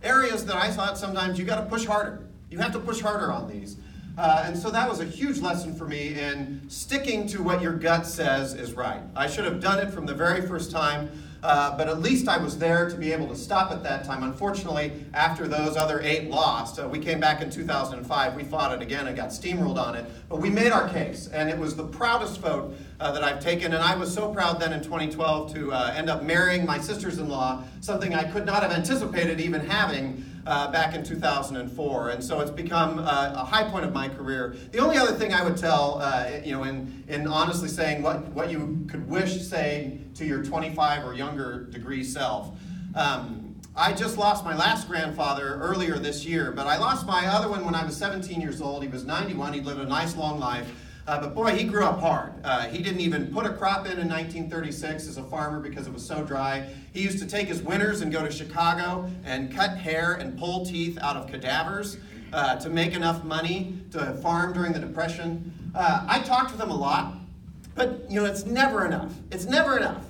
areas that I thought sometimes you got to push harder. You have to push harder on these. And so that was a huge lesson for me in sticking to what your gut says is right. I should have done it from the very first time, but at least I was there to be able to stop at that time. Unfortunately, after those other 8 lost, we came back in 2005. We fought it again and got steamrolled on it. But we made our case, and it was the proudest vote that I've taken. And I was so proud then in 2012 to end up marrying my sisters-in-law, something I could not have anticipated even having back in 2004. And so it's become a high point of my career. The only other thing I would tell, in honestly saying what you could wish saying to your 25 or younger degree self. I just lost my last grandfather earlier this year, but I lost my other one when I was 17 years old. He was 91. He'd lived a nice long life. But boy, he grew up hard. He didn't even put a crop in 1936 as a farmer because it was so dry. He used to take his winters and go to Chicago and cut hair and pull teeth out of cadavers to make enough money to farm during the Depression. I talked with him a lot, but it's never enough. It's never enough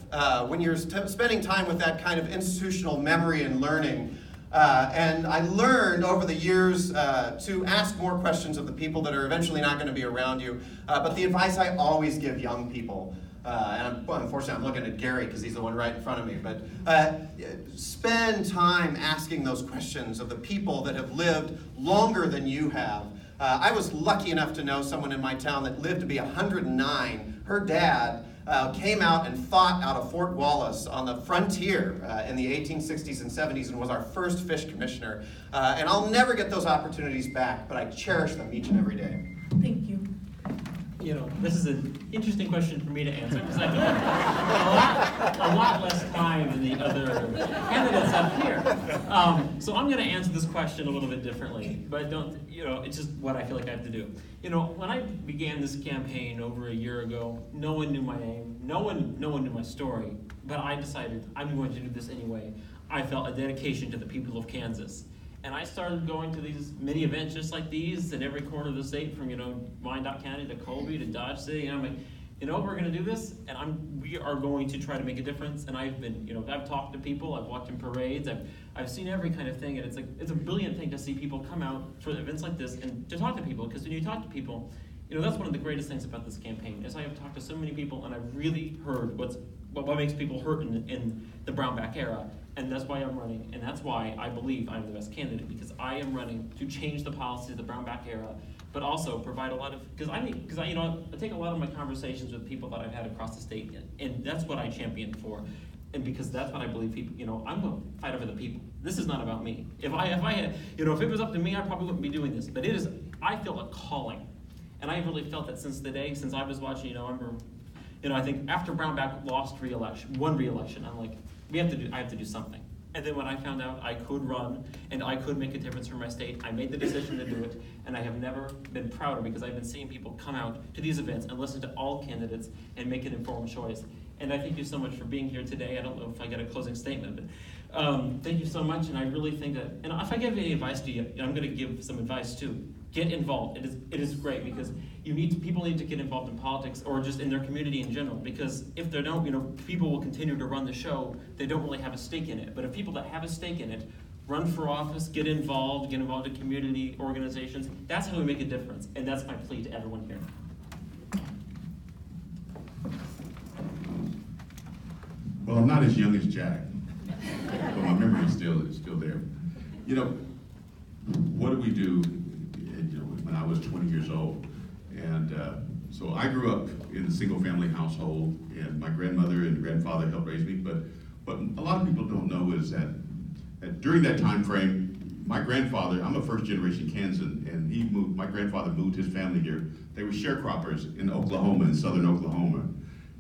when you're spending time with that kind of institutional memory and learning. And I learned over the years to ask more questions of the people that are eventually not going to be around you. But the advice I always give young people, and unfortunately I'm looking at Gary because he's the one right in front of me, but spend time asking those questions of the people that have lived longer than you have. I was lucky enough to know someone in my town that lived to be 109. Her dad came out and fought out of Fort Wallace on the frontier in the 1860s and 70s and was our first fish commissioner. And I'll never get those opportunities back, but I cherish them each and every day. Thank you. This is an interesting question for me to answer because I have a lot less time than the other candidates up here. So I'm going to answer this question a little bit differently, but it's just what I feel like I have to do. When I began this campaign over a year ago, no one knew my name, no one knew my story, but I decided I'm going to do this anyway. I felt a dedication to the people of Kansas. And I started going to these many events just like these in every corner of the state, from Wyandotte County to Colby to Dodge City. And I'm like, you know, we're gonna do this, and we are going to try to make a difference. And I've been, you know, I've talked to people, I've walked in parades, I've seen every kind of thing, and it's a brilliant thing to see people come out for events like this and to talk to people, because when you talk to people, you know, that's one of the greatest things about this campaign, is I have talked to so many people, and I've really heard what makes people hurt in the Brownback era, and that's why I'm running, and that's why I believe I'm the best candidate, because I am running to change the policies of the Brownback era, but also provide a lot of, because I take a lot of my conversations with people that I've had across the state, and that's what I champion for, and because that's what I believe people, you know, I'm going to fight over the people. This is not about me. If I had, you know, if it was up to me, I probably wouldn't be doing this, but it is, I feel a calling, and I really felt that since I was watching, you know, I think after Brownback won re-election, I'm like, I have to do something. And then when I found out I could run and I could make a difference for my state, I made the decision to do it, and I have never been prouder, because I've been seeing people come out to these events and listen to all candidates and make an informed choice. And I thank you so much for being here today. I don't know if I get a closing statement, but thank you so much, and I really think that, and if I give any advice to you, I'm gonna give some advice too. Get involved. It is great, because people need to get involved in politics, or just in their community in general, because if they don't, you know, people will continue to run the show. They don't really have a stake in it. But if people that have a stake in it run for office, get involved in community organizations, that's how we make a difference. And that's my plea to everyone here. Well, I'm not as young as Jack, but my memory is still there. You know, what do we do? You know, when I was 20 years old, and so I grew up in a single-family household, and my grandmother and grandfather helped raise me. But what a lot of people don't know is that during that time frame, my grandfather, I'm a first-generation Kansan, and my grandfather moved his family here. They were sharecroppers in Oklahoma, in southern Oklahoma,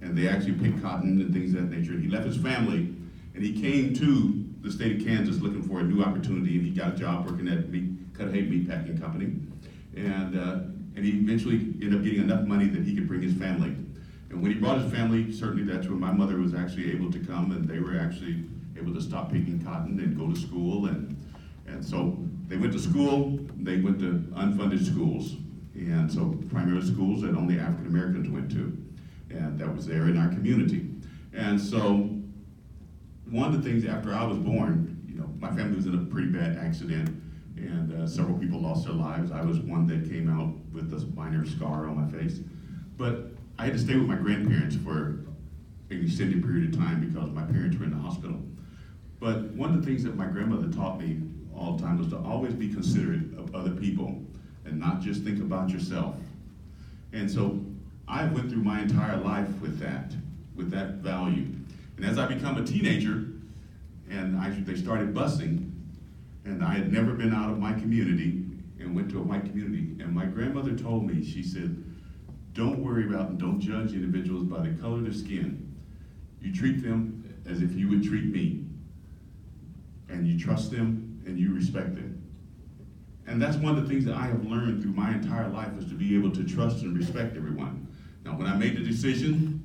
and they actually picked cotton and things of that nature. And he left his family, and he came to the state of Kansas looking for a new opportunity, and he got a job working at Cudahy Meatpacking Company. And he eventually ended up getting enough money that he could bring his family. And when he brought his family, certainly that's when my mother was actually able to come, and they were actually able to stop picking cotton and go to school. And so they went to school, they went to unfunded schools. And so primarily schools that only African Americans went to. And that was there in our community. And so one of the things after I was born, you know, my family was in a pretty bad accident, and several people lost their lives. I was one that came out with a minor scar on my face. But I had to stay with my grandparents for an extended period of time because my parents were in the hospital. But one of the things that my grandmother taught me all the time was to always be considerate of other people and not just think about yourself. And so I went through my entire life with that value. And as I become a teenager, and they started busing, and I had never been out of my community and went to a white community. And my grandmother told me, she said, don't worry about and don't judge individuals by the color of their skin. You treat them as if you would treat me. And you trust them and you respect them. And that's one of the things that I have learned through my entire life, is to be able to trust and respect everyone. Now, when I made the decision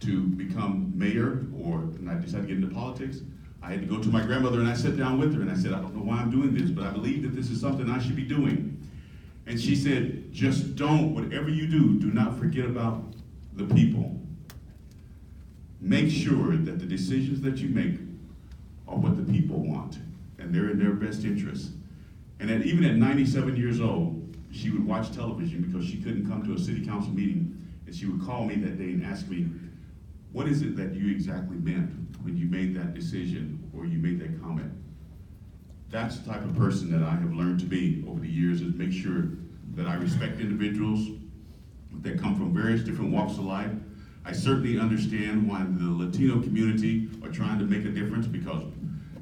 to become mayor, and I decided to get into politics, I had to go to my grandmother and I sat down with her and I said, I don't know why I'm doing this, but I believe that this is something I should be doing. And she said, just don't, whatever you do not forget about the people. Make sure that the decisions that you make are what the people want, and they're in their best interest. And even at 97 years old, she would watch television because she couldn't come to a city council meeting, and she would call me that day and ask me, what is it that you exactly meant when you made that decision or you made that comment? That's the type of person that I have learned to be over the years, is make sure that I respect individuals that come from various different walks of life. I certainly understand why the Latino community are trying to make a difference, because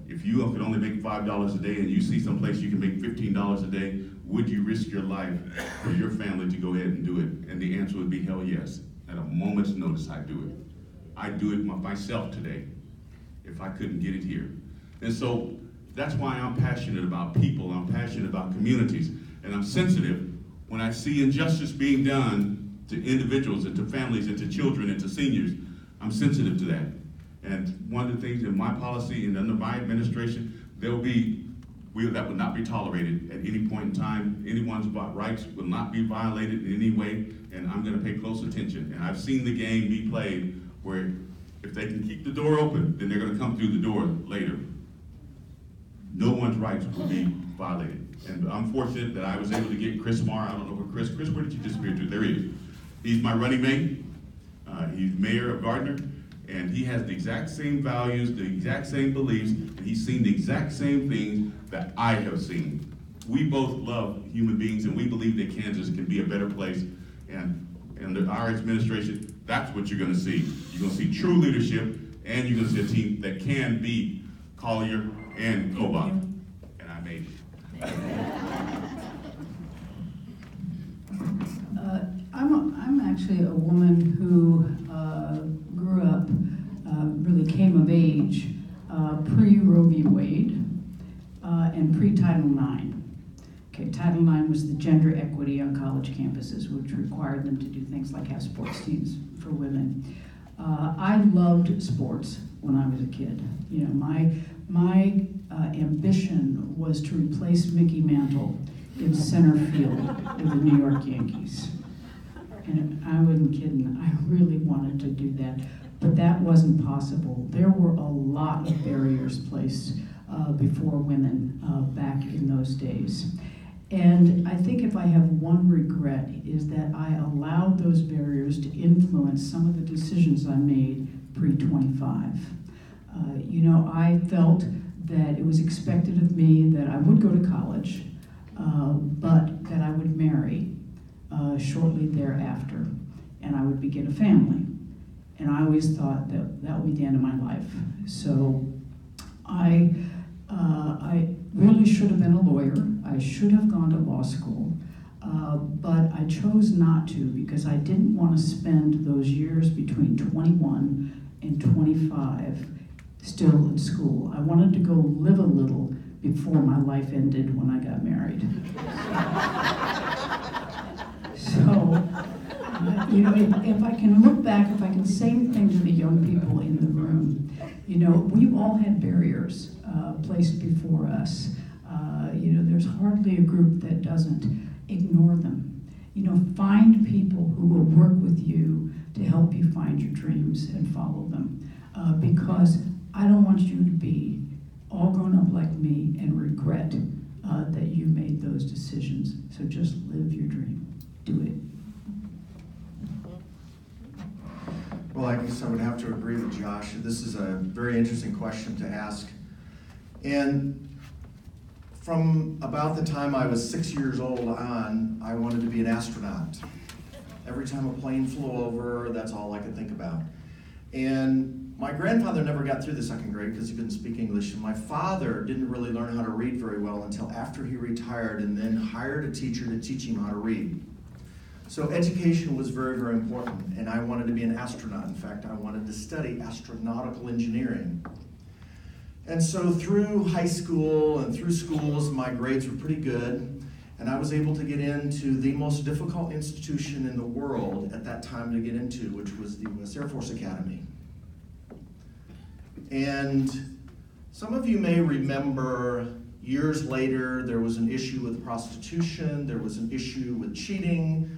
if you could only make $5 a day and you see someplace you can make $15 a day, would you risk your life for your family to go ahead and do it? And the answer would be hell yes. At a moment's notice, I'd do it. I'd do it myself today if I couldn't get it here. And so that's why I'm passionate about people, I'm passionate about communities, and I'm sensitive when I see injustice being done to individuals and to families and to children and to seniors. I'm sensitive to that. And one of the things in my policy and under my administration, there will be that would not be tolerated at any point in time. Anyone's rights will not be violated in any way, and I'm gonna pay close attention. And I've seen the game be played where if they can keep the door open, then they're gonna come through the door later. No one's rights will be violated. And I'm fortunate that I was able to get Chris Marr. I don't know where Chris, where did you disappear to? There he is. He's my running mate. He's mayor of Gardner, and he has the exact same values, the exact same beliefs, and he's seen the exact same things that I have seen. We both love human beings, and we believe that Kansas can be a better place. And our administration, that's what you're gonna see. You're gonna see true leadership, and you're gonna see a team that can beat Collier and Kobach. And I made it. I'm actually a woman who grew up, really came of age pre-Roe v. Wade and pre-Title IX. Okay, Title IX was the gender equity on college campuses, which required them to do things like have sports teams for women. I loved sports when I was a kid. You know, my ambition was to replace Mickey Mantle in center field with the New York Yankees. And I wasn't kidding, I really wanted to do that, but that wasn't possible. There were a lot of barriers placed before women back in those days. And I think if I have one regret is that I allowed those barriers to influence some of the decisions I made pre-25. You know, I felt that it was expected of me that I would go to college, but that I would marry shortly thereafter, and I would begin a family. And I always thought that that would be the end of my life. So I really should have been a lawyer. I should have gone to law school, but I chose not to because I didn't want to spend those years between 21 and 25 still in school. I wanted to go live a little before my life ended when I got married. So, you know, if I can look back, if I can say anything to the young people in the room, you know, we've all had barriers placed before us. You know, there's hardly a group that doesn't. Ignore them. You know, find people who will work with you to help you find your dreams and follow them. Because I don't want you to be all grown up like me and regret that you made those decisions. So just live your dream. Do it. Well, I guess I would have to agree with Josh. This is a very interesting question to ask. And from about the time I was 6 years old on, I wanted to be an astronaut. Every time a plane flew over, that's all I could think about. And my grandfather never got through the second grade because he couldn't speak English. And my father didn't really learn how to read very well until after he retired and then hired a teacher to teach him how to read. So education was very, very important, and I wanted to be an astronaut. In fact, I wanted to study astronautical engineering. And so through high school and through schools, my grades were pretty good, and I was able to get into the most difficult institution in the world at that time to get into, which was the U.S. Air Force Academy. And some of you may remember years later, there was an issue with prostitution, there was an issue with cheating,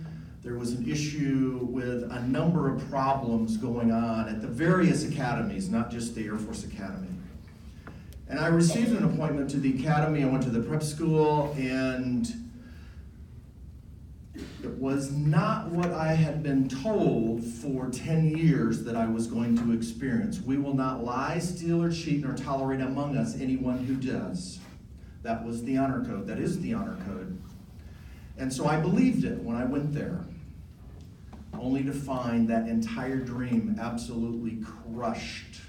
there was an issue with a number of problems going on at the various academies, not just the Air Force Academy. And I received an appointment to the academy. I went to the prep school, and it was not what I had been told for 10 years that I was going to experience. We will not lie, steal, or cheat, nor tolerate among us anyone who does. That was the honor code. That is the honor code. And so I believed it when I went there, only to find that entire dream absolutely crushed.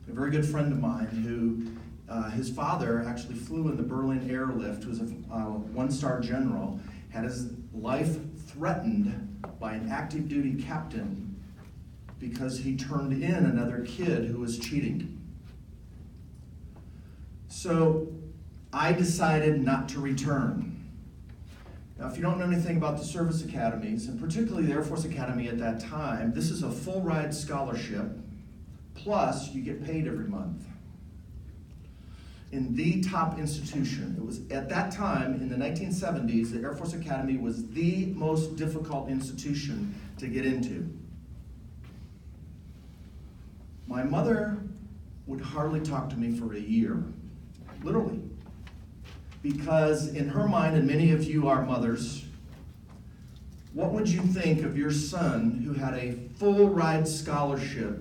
A very good friend of mine who, his father actually flew in the Berlin Airlift, was a one-star general, had his life threatened by an active duty captain because he turned in another kid who was cheating. So I decided not to return. Now, if you don't know anything about the service academies, and particularly the Air Force Academy at that time, this is a full ride scholarship, plus you get paid every month. in the top institution. It was at that time, in the 1970s, the Air Force Academy was the most difficult institution to get into. My mother would hardly talk to me for a year, literally. Because in her mind, and many of you are mothers, what would you think of your son who had a full ride scholarship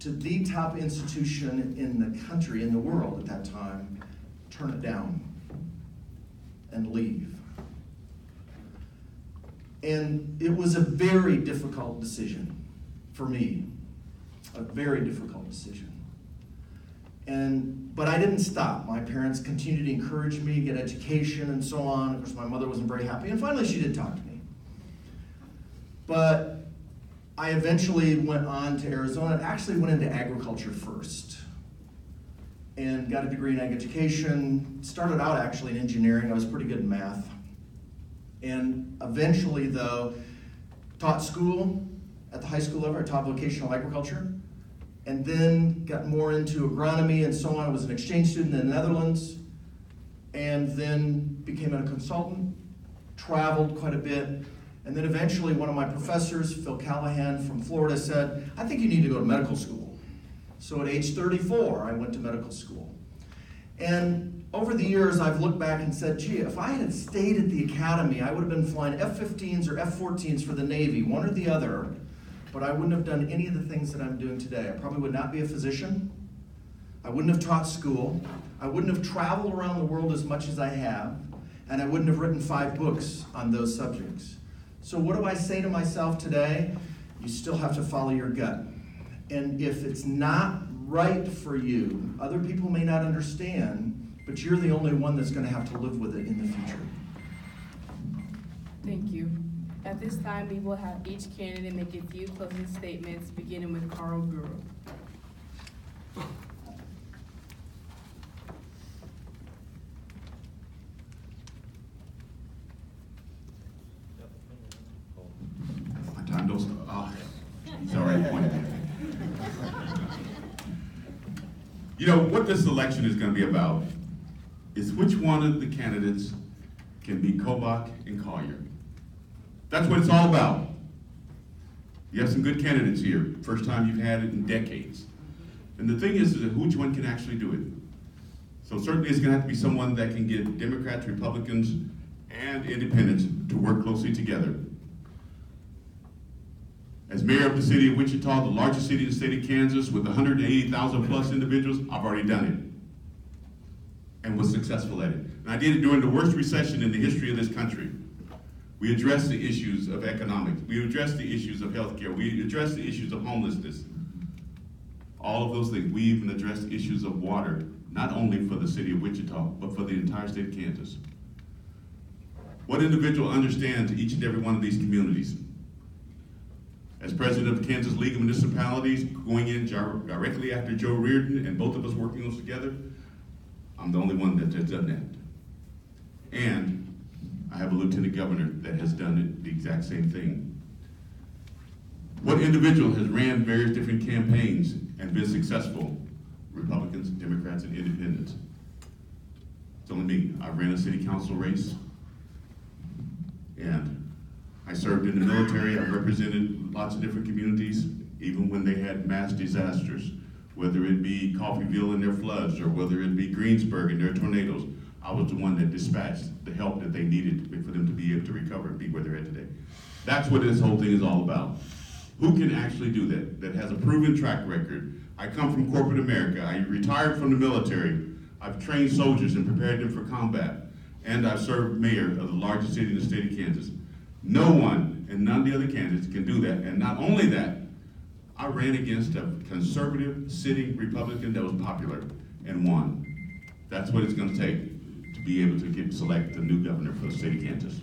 to the top institution in the country, in the world at that time, turn it down and leave? And it was a very difficult decision for me, a very difficult decision. But I didn't stop. My parents continued to encourage me, get education and so on. Of course, my mother wasn't very happy, and finally she did talk to me. But I eventually went on to Arizona and actually went into agriculture first and got a degree in ag education. Started out actually in engineering. I was pretty good in math. And eventually, though, taught school at the high school level. I taught vocational agriculture. And then got more into agronomy and so on. I was an exchange student in the Netherlands. And then became a consultant, traveled quite a bit. And then eventually one of my professors, Phil Callahan from Florida, said, I think you need to go to medical school. So at age 34, I went to medical school. And over the years, I've looked back and said, gee, if I had stayed at the academy, I would have been flying F-15s or F-14s for the Navy, one or the other, but I wouldn't have done any of the things that I'm doing today. I probably would not be a physician. I wouldn't have taught school. I wouldn't have traveled around the world as much as I have, and I wouldn't have written 5 books on those subjects. So what do I say to myself today? You still have to follow your gut. And if it's not right for you, other people may not understand, but you're the only one that's going to have to live with it in the future. Thank you. At this time, we will have each candidate make a few closing statements, beginning with Carl Brewer. My time don't stop. Oh, sorry, I pointed. You know, what this election is going to be about is which one of the candidates can beat Kobach and Collier. That's what it's all about. You have some good candidates here. First time you've had it in decades. And the thing is that which one can actually do it. So certainly it's going to have to be someone that can get Democrats, Republicans, and independents to work closely together. As mayor of the city of Wichita, the largest city in the state of Kansas, with 180,000 plus individuals, I've already done it and was successful at it. And I did it during the worst recession in the history of this country. We addressed the issues of economics. We addressed the issues of healthcare. We addressed the issues of homelessness. All of those things. We even addressed issues of water, not only for the city of Wichita, but for the entire state of Kansas. What individual understands each and every one of these communities? As president of the Kansas League of Municipalities, going in directly after Joe Reardon and both of us working those together, I'm the only one that has done that. And I have a lieutenant governor that has done it, the exact same thing. What individual has ran various different campaigns and been successful? Republicans, Democrats, and independents. It's only me. I ran a city council race, and I served in the military. I represented lots of different communities, even when they had mass disasters, whether it be Coffeyville and their floods, or whether it be Greensburg and their tornadoes. I was the one that dispatched the help that they needed for them to be able to recover and be where they're at today. That's what this whole thing is all about. Who can actually do that, that has a proven track record? I come from corporate America. I retired from the military. I've trained soldiers and prepared them for combat. And I've served mayor of the largest city in the state of Kansas. No one and none of the other candidates can do that. And not only that, I ran against a conservative sitting Republican that was popular and won. That's what it's going to take to be able to select the new governor for the state of Kansas.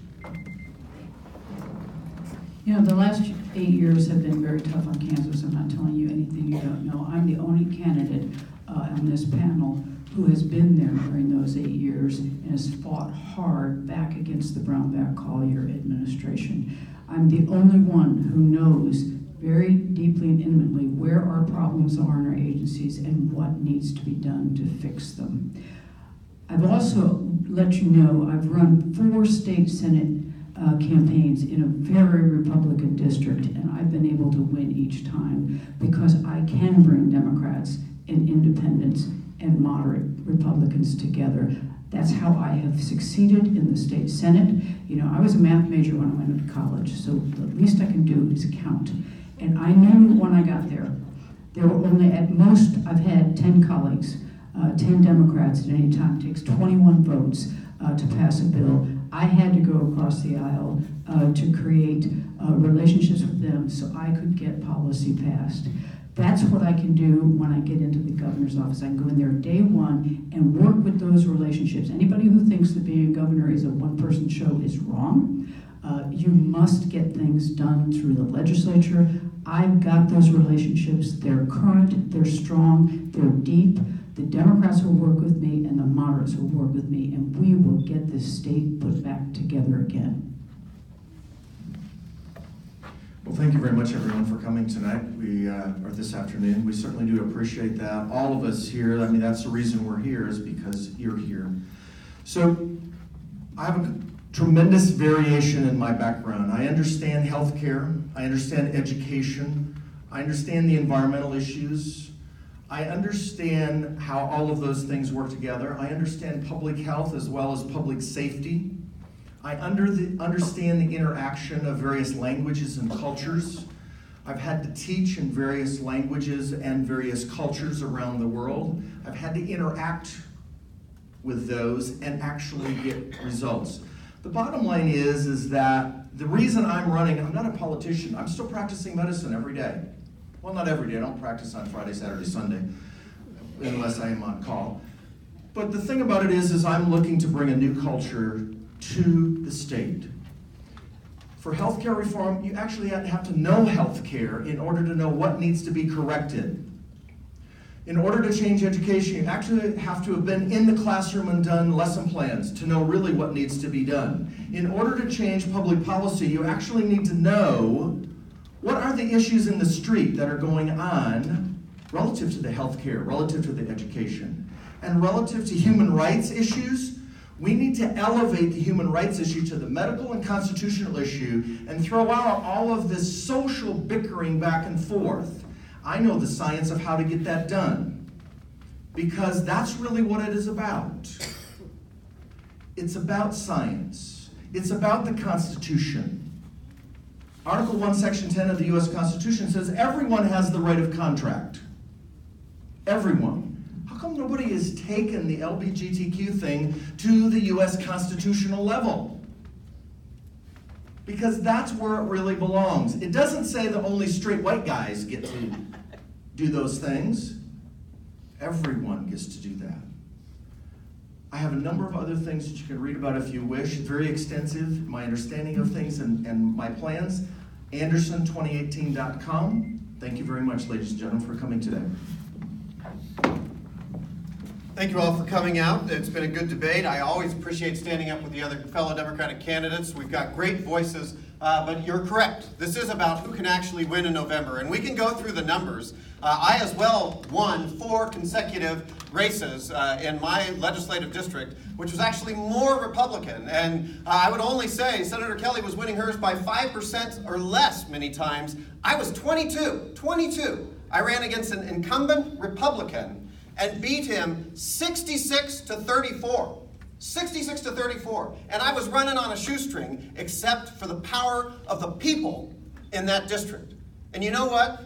You know, the last 8 years have been very tough on Kansas. I'm not telling you anything you don't know. I'm the only candidate on this panel who has been there during those 8 years and has fought hard back against the Brownback Collier administration. I'm the only one who knows very deeply and intimately where our problems are in our agencies and what needs to be done to fix them. I've also let you know I've run 4 state Senate campaigns in a very Republican district, and I've been able to win each time because I can bring Democrats and independents and moderate Republicans together. That's how I have succeeded in the state Senate. You know, I was a math major when I went to college, so the least I can do is count. And I knew when I got there were only, at most, I've had 10 colleagues, 10 Democrats at any time. It takes 21 votes to pass a bill. I had to go across the aisle to create relationships with them so I could get policy passed. That's what I can do when I get into the governor's office. I can go in there day one and work with those relationships. Anybody who thinks that being a governor is a one-person show is wrong. You must get things done through the legislature. I've got those relationships. They're current, they're strong, they're deep. The Democrats will work with me and the moderates will work with me, and we will get this state put back together again. Well, thank you very much, everyone, for coming tonight, or this afternoon. We certainly do appreciate that. All of us here, I mean, that's the reason we're here, is because you're here. So, I have a tremendous variation in my background. I understand healthcare, I understand education, I understand the environmental issues, I understand how all of those things work together. I understand public health as well as public safety. I understand the interaction of various languages and cultures. I've had to teach in various languages and various cultures around the world. I've had to interact with those and actually get results. The bottom line is that the reason I'm running, I'm not a politician, I'm still practicing medicine every day. Well, not every day, I don't practice on Friday, Saturday, Sunday, unless I am on call. But the thing about it is I'm looking to bring a new culture to the state. For healthcare reform, you actually have to know healthcare in order to know what needs to be corrected. In order to change education, you actually have to have been in the classroom and done lesson plans to know really what needs to be done. In order to change public policy, you actually need to know what are the issues in the street that are going on relative to the healthcare, relative to the education, and relative to human rights issues. We need to elevate the human rights issue to the medical and constitutional issue and throw out all of this social bickering back and forth. I know the science of how to get that done, because that's really what it is about. It's about science. It's about the Constitution. Article 1, Section 10 of the U.S. Constitution says everyone has the right of contract. Everyone. How come nobody has taken the LGBTQ thing to the U.S. constitutional level? Because that's where it really belongs. It doesn't say that only straight white guys get to do those things. Everyone gets to do that. I have a number of other things that you can read about if you wish. Very extensive, my understanding of things and my plans. Anderson2018.com. Thank you very much, ladies and gentlemen, for coming today. Thank you all for coming out. It's been a good debate. I always appreciate standing up with the other fellow Democratic candidates. We've got great voices, but you're correct. This is about who can actually win in November, and we can go through the numbers. I as well won 4 consecutive races in my legislative district, which was actually more Republican. And I would only say Senator Kelly was winning hers by 5% or less many times. I was 22. I ran against an incumbent Republican and beat him 66 to 34. 66 to 34. And I was running on a shoestring, except for the power of the people in that district. And you know what?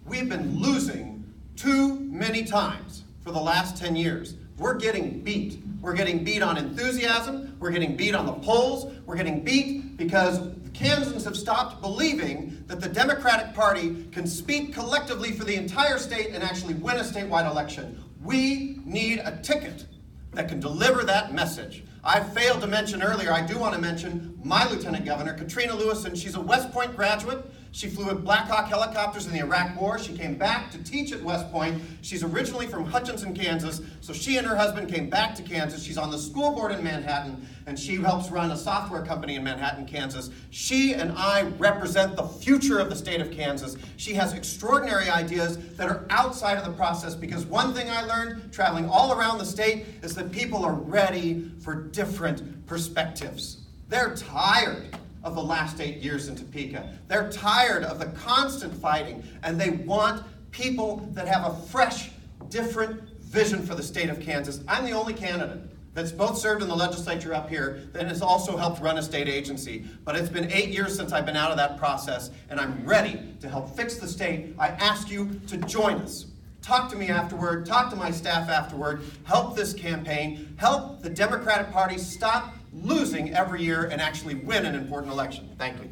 We've been losing too many times for the last 10 years. We're getting beat. We're getting beat on enthusiasm. We're getting beat on the polls. We're getting beat because Kansans have stopped believing that the Democratic Party can speak collectively for the entire state and actually win a statewide election. We need a ticket that can deliver that message. I failed to mention earlier, I do want to mention my Lieutenant Governor, Katrina Lewison. She's a West Point graduate. She flew with Black Hawk helicopters in the Iraq War. She came back to teach at West Point. She's originally from Hutchinson, Kansas, so she and her husband came back to Kansas. She's on the school board in Manhattan, and she helps run a software company in Manhattan, Kansas. She and I represent the future of the state of Kansas. She has extraordinary ideas that are outside of the process, because one thing I learned traveling all around the state is that people are ready for different perspectives. They're tired of the last 8 years in Topeka. They're tired of the constant fighting, and they want people that have a fresh, different vision for the state of Kansas. I'm the only candidate that's both served in the legislature up here that has also helped run a state agency. But it's been 8 years since I've been out of that process, and I'm ready to help fix the state. I ask you to join us. Talk to me afterward, talk to my staff afterward, help this campaign, help the Democratic Party stop losing every year and actually win an important election. Thank you.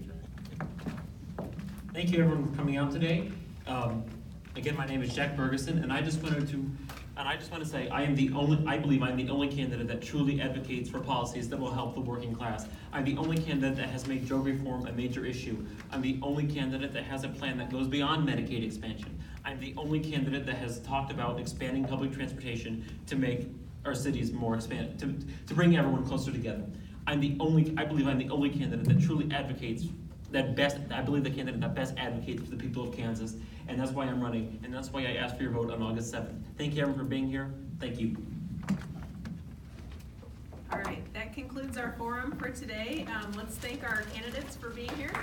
Thank you everyone for coming out today. Again, my name is Jack Bergeson, and I just want to say I believe I'm the only candidate that truly advocates for policies that will help the working class. I'm the only candidate that has made drug reform a major issue. I'm the only candidate that has a plan that goes beyond Medicaid expansion. I'm the only candidate that has talked about expanding public transportation to make our cities more expanded, to bring everyone closer together. I believe I'm the only candidate that truly advocates the candidate that best advocates for the people of Kansas, and that's why I'm running, and that's why I asked for your vote on August 7th. Thank you everyone for being here. Thank you. All right, that concludes our forum for today. Let's thank our candidates for being here.